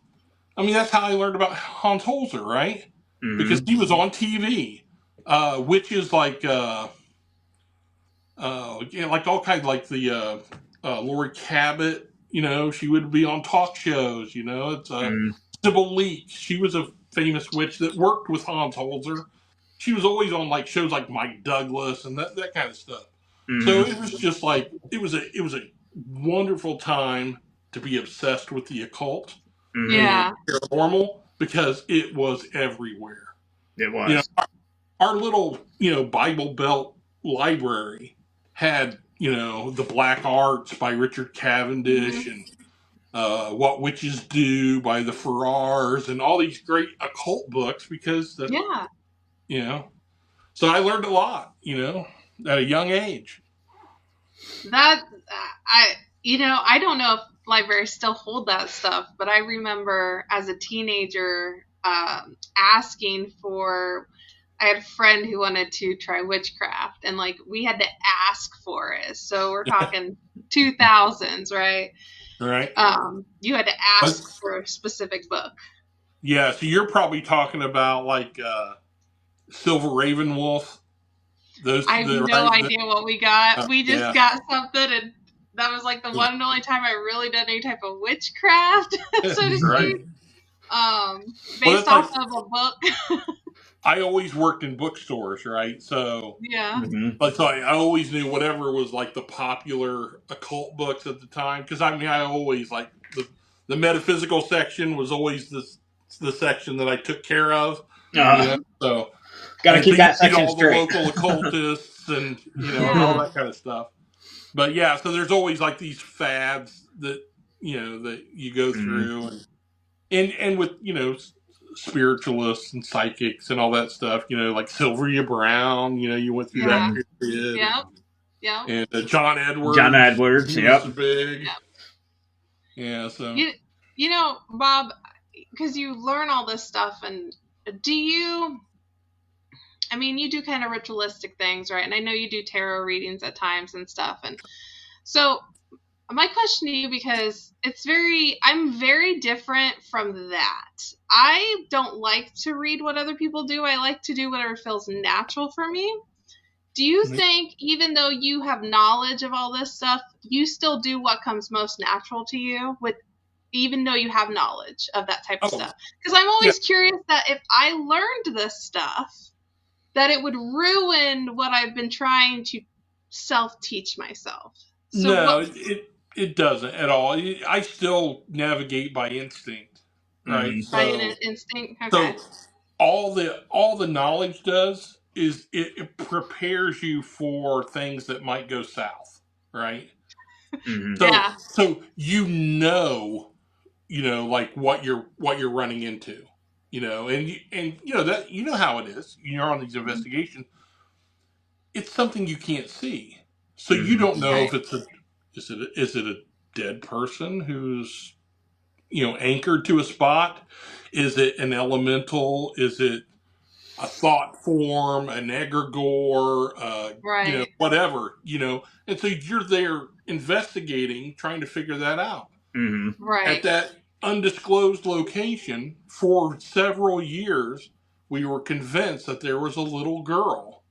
I mean, that's how I learned about Hans Holzer, right? Mm-hmm. Because he was on TV. Witches like like all kinds, like the Lori Cabot. She would be on talk shows. It's Sybil Leek. She was a famous witch that worked with Hans Holzer. She was always on like shows like Mike Douglas and that kind of stuff. Mm-hmm. So it was just like it was a wonderful time to be obsessed with the occult. Yeah. Paranormal, because it was everywhere. It was. Our little, Bible Belt library had, The Black Arts by Richard Cavendish and What Witches Do by the Farrars and all these great occult books because so I learned a lot, at a young age. I don't know if libraries still hold that stuff, but I remember as a teenager asking for. I had a friend who wanted to try witchcraft, and we had to ask for it. So we're talking 2000s, right? Right. You had to ask for a specific book. Yeah, so you're probably talking about Silver Ravenwolf. I have no idea what we got. We just got something, and that was the one and only time I really did any type of witchcraft, so to speak. Based off of a book. I always worked in bookstores, right? So Yeah. Mm-hmm. but so I always knew whatever was like the popular occult books at the time, because I mean I always like the metaphysical section was always the section that I took care of, you know. So Got to and so keep you that meet section all the straight. local occultists and and all Yeah. that kind of stuff. But yeah, so there's always like these fads that that you go Mm-hmm. through, and with spiritualists and psychics and all that stuff. Like Sylvia Brown. You went through that Yeah. Mm-hmm. period, Yep. Yep. and John John Edwards. Edwards. He was Yep. big. Yep. Yeah. So You know, Bob, because you learn all this stuff, and do you? I mean, you do kind of ritualistic things, right? And I know you do tarot readings at times and stuff. And so, my question to you, because I'm very different from that. I don't like to read what other people do. I like to do whatever feels natural for me. Do you think, even though you have knowledge of all this stuff, you still do what comes most natural to you, even though you have knowledge of that type of oh stuff? Because I'm yeah, always curious that if I learned this stuff, that it would ruin what I've been trying to self-teach myself. So no, what? it doesn't at all. I still navigate by instinct, right? Mm-hmm. By an So instinct? Okay. so all the knowledge does is it prepares you for things that might go south, right? Mm-hmm. So Yeah. so like what you're running into, and that how it is. You're on these investigations. It's something you can't see, so you Mm-hmm. don't know Right. if is it a dead person who's anchored to a spot? Is it an elemental? Is it a thought form, an egregore, Right. whatever, and so you're there investigating, trying to figure that out. Mm-hmm. At Right. that undisclosed location for several years, we were convinced that there was a little girl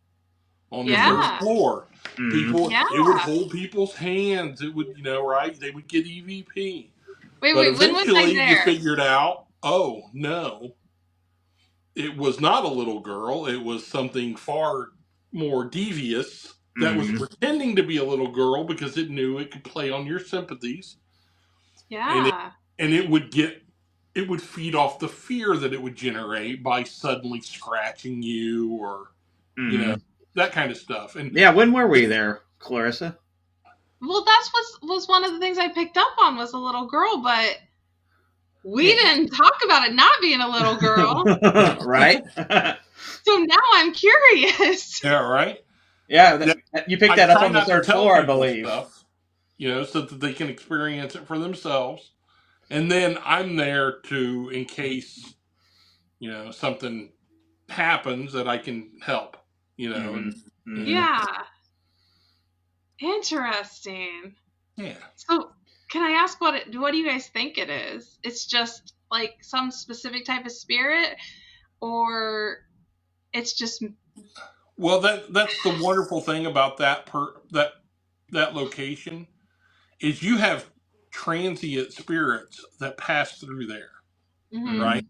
on the third Yeah. floor. Mm-hmm. It would Yeah. hold people's hands. It would, right? They would get EVP. But Wait. When was I eventually you there? figured out, oh, no, it was not a little girl. It was something far more devious that was Mm-hmm. pretending to be a little girl because it knew it could play on your sympathies, and it Yeah. and it would feed off the fear that it would generate by suddenly scratching you, or you know Mm-hmm. that kind of stuff. And Yeah. When were we there, Clarissa? Well, that's what was one of the things I picked up on was a little girl, but we yeah, didn't talk about it not being a little girl. Right. So now I'm curious. yeah, right. Yeah. Yeah, You picked I that up try on the not to third tell floor, I people believe. stuff, so that they can experience it for themselves. And then I'm there to, in case something happens, that I can help. Mm-hmm. And Mm-hmm. Yeah. Interesting. yeah. So, can I ask what do you guys think it is? It's just like some specific type of spirit, or it's just Well, that's the wonderful thing about that location is you have transient spirits that pass through there, mm-hmm. right?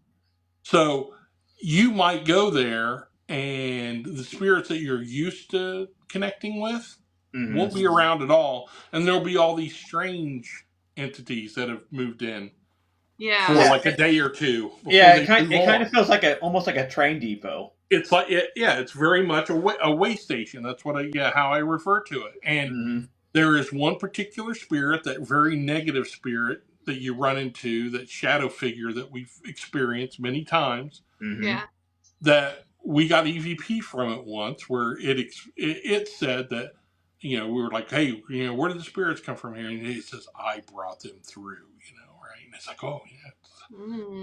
So you might go there, and the spirits that you're used to connecting with Mm-hmm. won't be around at all, and there'll be all these strange entities that have moved in for Yeah. Yeah. like a day or two before Yeah. they move It kind of on. feels like almost like a train depot. It's like yeah, it's very much a way station. That's how I refer to it. And Mm-hmm. there is one particular spirit, that very negative spirit that you run into, that shadow figure that we've experienced many times, Mm-hmm. Yeah. that we got EVP from it once, where it said that we were like, hey, where did the spirits come from here? And it says, I brought them through, right? And it's like, oh yeah.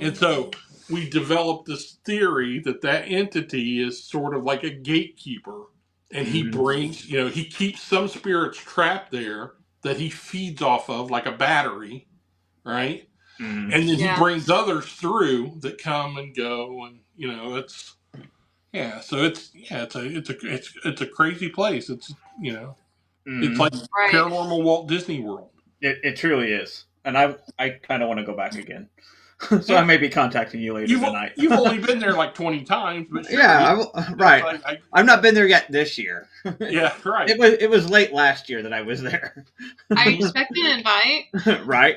And Mm. so we developed this theory that entity is sort of like a gatekeeper, and he Mm-hmm. brings, he keeps some spirits trapped there that he feeds off of like a battery, right? Mm-hmm. And then he Yeah. brings others through that come and go, and it's so it's a crazy place. It's Mm-hmm. like Right. paranormal Walt Disney World. It truly is, and I kind of want to go back again. So I may be contacting you later tonight. You've only been there like 20 times, but sure, Yeah, right. I've not yeah, been there yet this year. yeah, right. It was late last year that I was there. Are you expecting an invite? Right.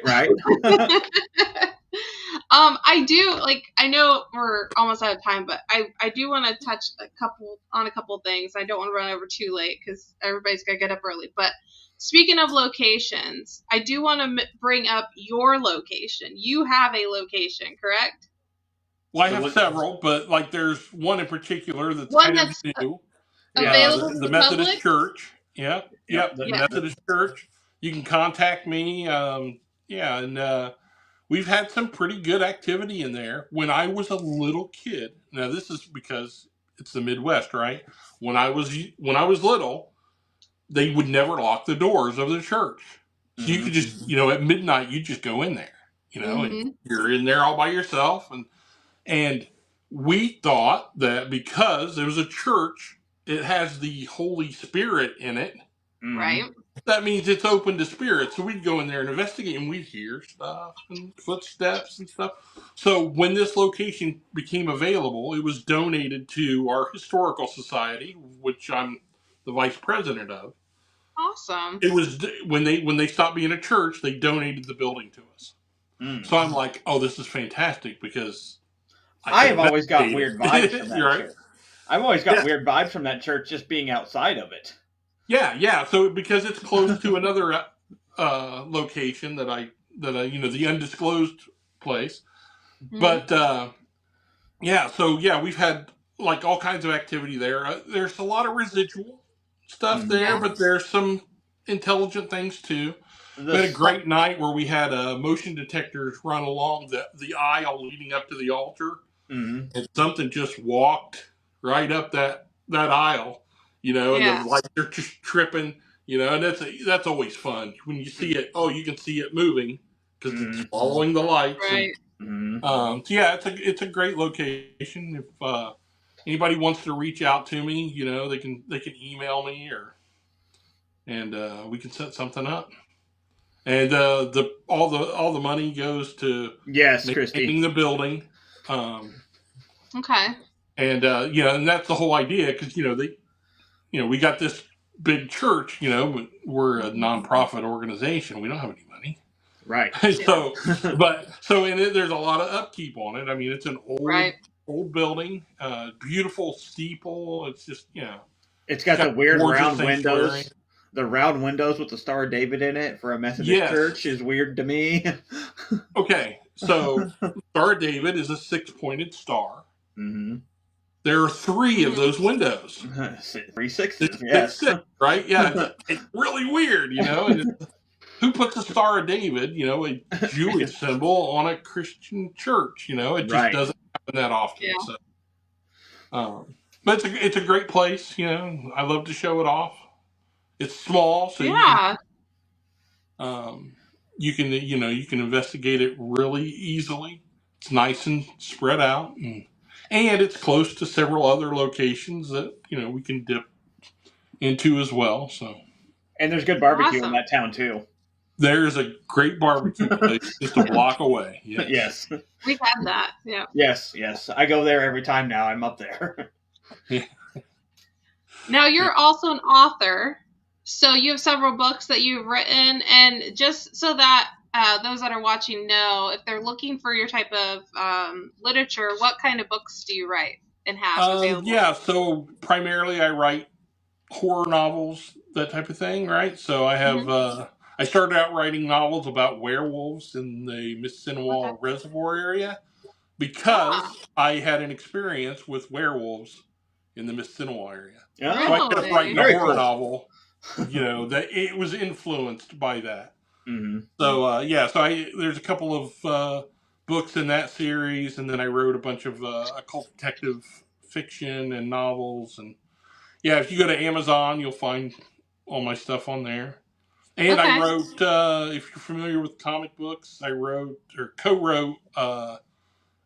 I do like. I know we're almost out of time, but I do want to touch a couple things. I don't want to run over too late because everybody's got to get up early. But speaking of locations, I do want to bring up your location. You have a location, correct? Well, I have several, but like there's one in particular that's One kind of that's new. available to The the Methodist public. Church. Yeah, Yep. yep, the Methodist Church. You can contact me. Yeah, and we've had some pretty good activity in there. When I was a little kid, now this is because it's the Midwest, right? When I was little, they would never lock the doors of the church, so you could just, at midnight, you just go in there, and Mm-hmm. you're in there all by yourself, and we thought that because it was a church, it has the Holy Spirit in it. Right. That means it's open to spirits. So we'd go in there and investigate, and we'd hear stuff and footsteps and stuff. So when this location became available, it was donated to our historical society, which I'm the vice president of. Awesome. It was when they stopped being a church, they donated the building to us. So I'm like, oh, this is fantastic because I I can have always got investigate weird vibes from it. that You're right. church. I've always got Yeah. weird vibes from that church just being outside of it. Yeah. So because it's close to another location that I the undisclosed place, but yeah. So yeah, we've had like all kinds of activity there. There's a lot of residual stuff there, Yeah. but there's some intelligent things too. We had a The great night where we had motion detectors run along the aisle leading up to the altar, and something just walked right up that aisle, and the Yeah. lights are just tripping, and that's always fun when you see it. Oh, you can see it moving because it's following the lights, and Right. so yeah, it's a great location. If anybody wants to reach out to me, they can email me and we can set something up. And all the money goes to yes, maintaining Christy. the building. Okay. And and that's the whole idea because we got this big church, but we're a nonprofit organization. We don't have any money, Right. so and there's a lot of upkeep on it. I mean, it's an Right. old building, beautiful steeple. It's just It's it's got got the weird gorgeous round sanctuary. windows. The round windows with the Star of David in it for a Methodist Yes. church is weird to me. Okay. So Star of David is a 6-pointed star. Mm-hmm. There are 3 of those windows. 3 sixes, It's yes. 6, right? Yeah, it's really weird, and who puts a Star of David, a Jewish symbol on a Christian church? It just Right. doesn't happen that often. Yeah. So, but it's a great place. I love to show it off. It's small, so Yeah. you can investigate it really easily. It's nice and spread out, and it's close to several other locations that we can dip into as well. So And there's good barbecue in Awesome. that town too. there's a great barbecue place just a block away. Yes. Yes. We've had that. Yeah. Yes. I go there every time now. I'm up there. Now you're also an author, so you have several books that you've written, and just so that those that are watching know, if they're looking for your type of literature, what kind of books do you write and have available? Yeah. So primarily, I write horror novels, that type of thing, right? So I have. I started out writing novels about werewolves in the Mississinawa Reservoir area because I had an experience with werewolves in the Mississinawa area. Oh, So I kept writing a very horror cool. novel, that it was influenced by that. Mm-hmm. So there's a couple of books in that series, and then I wrote a bunch of occult detective fiction and novels, and yeah, if you go to Amazon, you'll find all my stuff on there. And I wrote, if you're familiar with comic books, I wrote or co-wrote a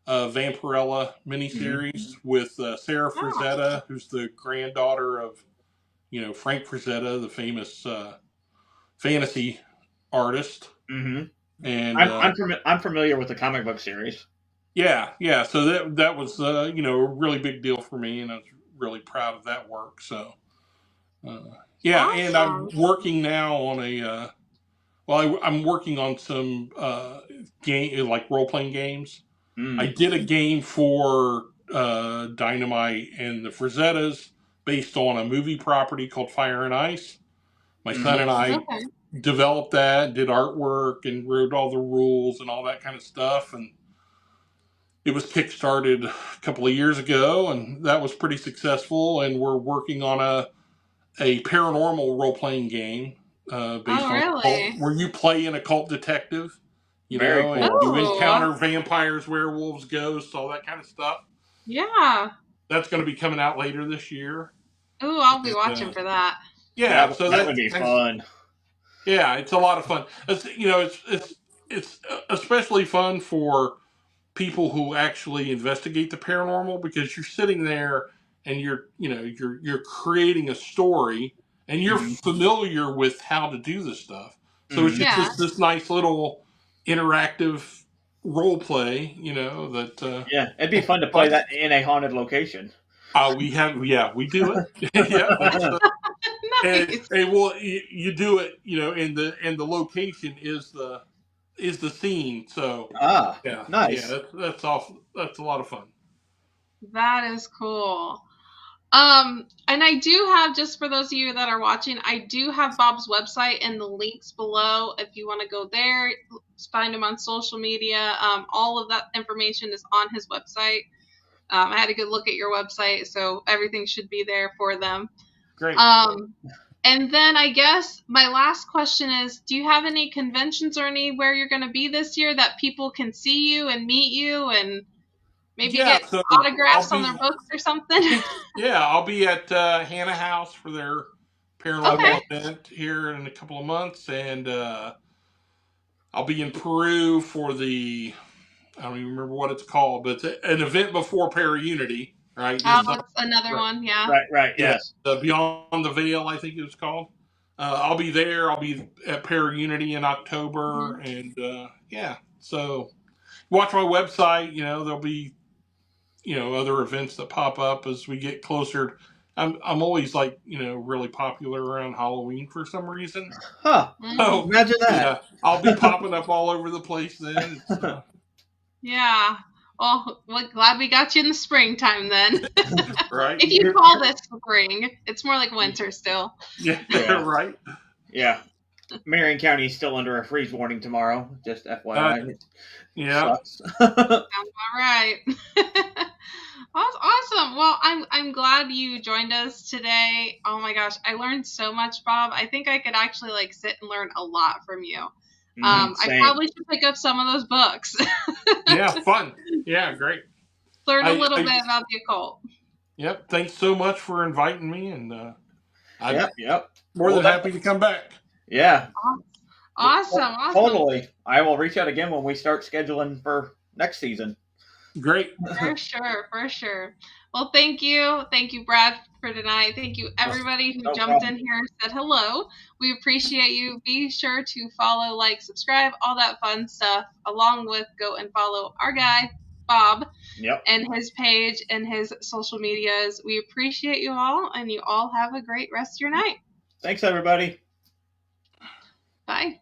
Vampirella miniseries with Sarah Frazetta, who's the granddaughter of Frank Frazetta, the famous fantasy artist. Mm-hmm. And I'm familiar with the comic book series. yeah. So that was a really big deal for me, and I was really proud of that work. So uh, yeah, and I'm Awesome. working now on I'm working on some game like role playing games. I Mm. did a game for Dynamite and the Frazettas based on a movie property called Fire and Ice. My son and I Okay. developed that, did artwork, and wrote all the rules and all that kind of stuff. And it was kickstarted a couple of years ago, and that was pretty successful. And we're working on a paranormal role playing game based Oh, on really? where you play an occult detective, Very and cool. you Oh, encounter vampires, werewolves, ghosts, all that kind of stuff. yeah. That's going to be coming out later this year. Ooh, I'll be And, watching for that. yeah, so That would be fun. yeah, it's a lot of fun. It's especially fun for people who actually investigate the paranormal because you're sitting there and you're creating a story and you're Hmm. familiar with how to do this stuff. So it's Hmm. just Yeah. this nice little interactive role play, that Yeah, it'd be fun to play like that in a haunted location. we do it. Yeah, that's Nice. well, you do it, and the location is the scene. So Ah, yeah, nice. that's off. That's a lot of fun. That is cool. And I do have, just for those of you that are watching, I do have Bob's website and the links below if you want to go there, find him on social media. All of that information is on his website. I had a good look at your website, so everything should be there for them. Great. And then I guess my last question is, do you have any conventions or anywhere you're going to be this year that people can see you and meet you and maybe Yeah, get so I'll autographs on their be books or something? I'll be at Hannah House for their Okay. paranormal event here in a couple of months, and I'll be in Peru for I don't even remember what it's called, but it's an event before Para-Unity, right? Oh, This summer. it's another Right. one. Yeah. Right, Yeah, yes. Beyond the Veil, I think it was called. I'll be there. I'll be at Para-Unity in October, Mhm. and so watch my website. There'll be other events that pop up as we get closer. I'm always like really popular around Halloween for some reason. Huh. So Mm, Imagine that. yeah, I'll be popping up all over the place then. It's yeah. Well, glad we got you in the springtime then. right. If you call this spring, it's more like winter still. Yeah, Yeah, right. yeah. Marion County is still under a freeze warning tomorrow. Just Uh, FYI. It yeah, sucks. Sounds all right. That's awesome. Well, I'm glad you joined us today. Oh my gosh, I learned so much, Bob. I think I could actually sit and learn a lot from you. I Same. probably should pick up some of those books. yeah, fun. Yeah, great. Learn a I, little I bit about the occult. Yep. Thanks so much for inviting me, and I'm Yep. more Well, than happy to come back. yeah. Awesome. Totally. I will reach out again when we start scheduling for next season. Great. For sure. Well, thank you, Brad, for tonight. Thank you, everybody who No jumped problem. in here and said hello. We appreciate you. Be sure to follow, subscribe, all that fun stuff. Along with go and follow our guy Bob Yep. and his page and his social medias. We appreciate you all, and you all have a great rest of your night. Thanks, everybody. Bye.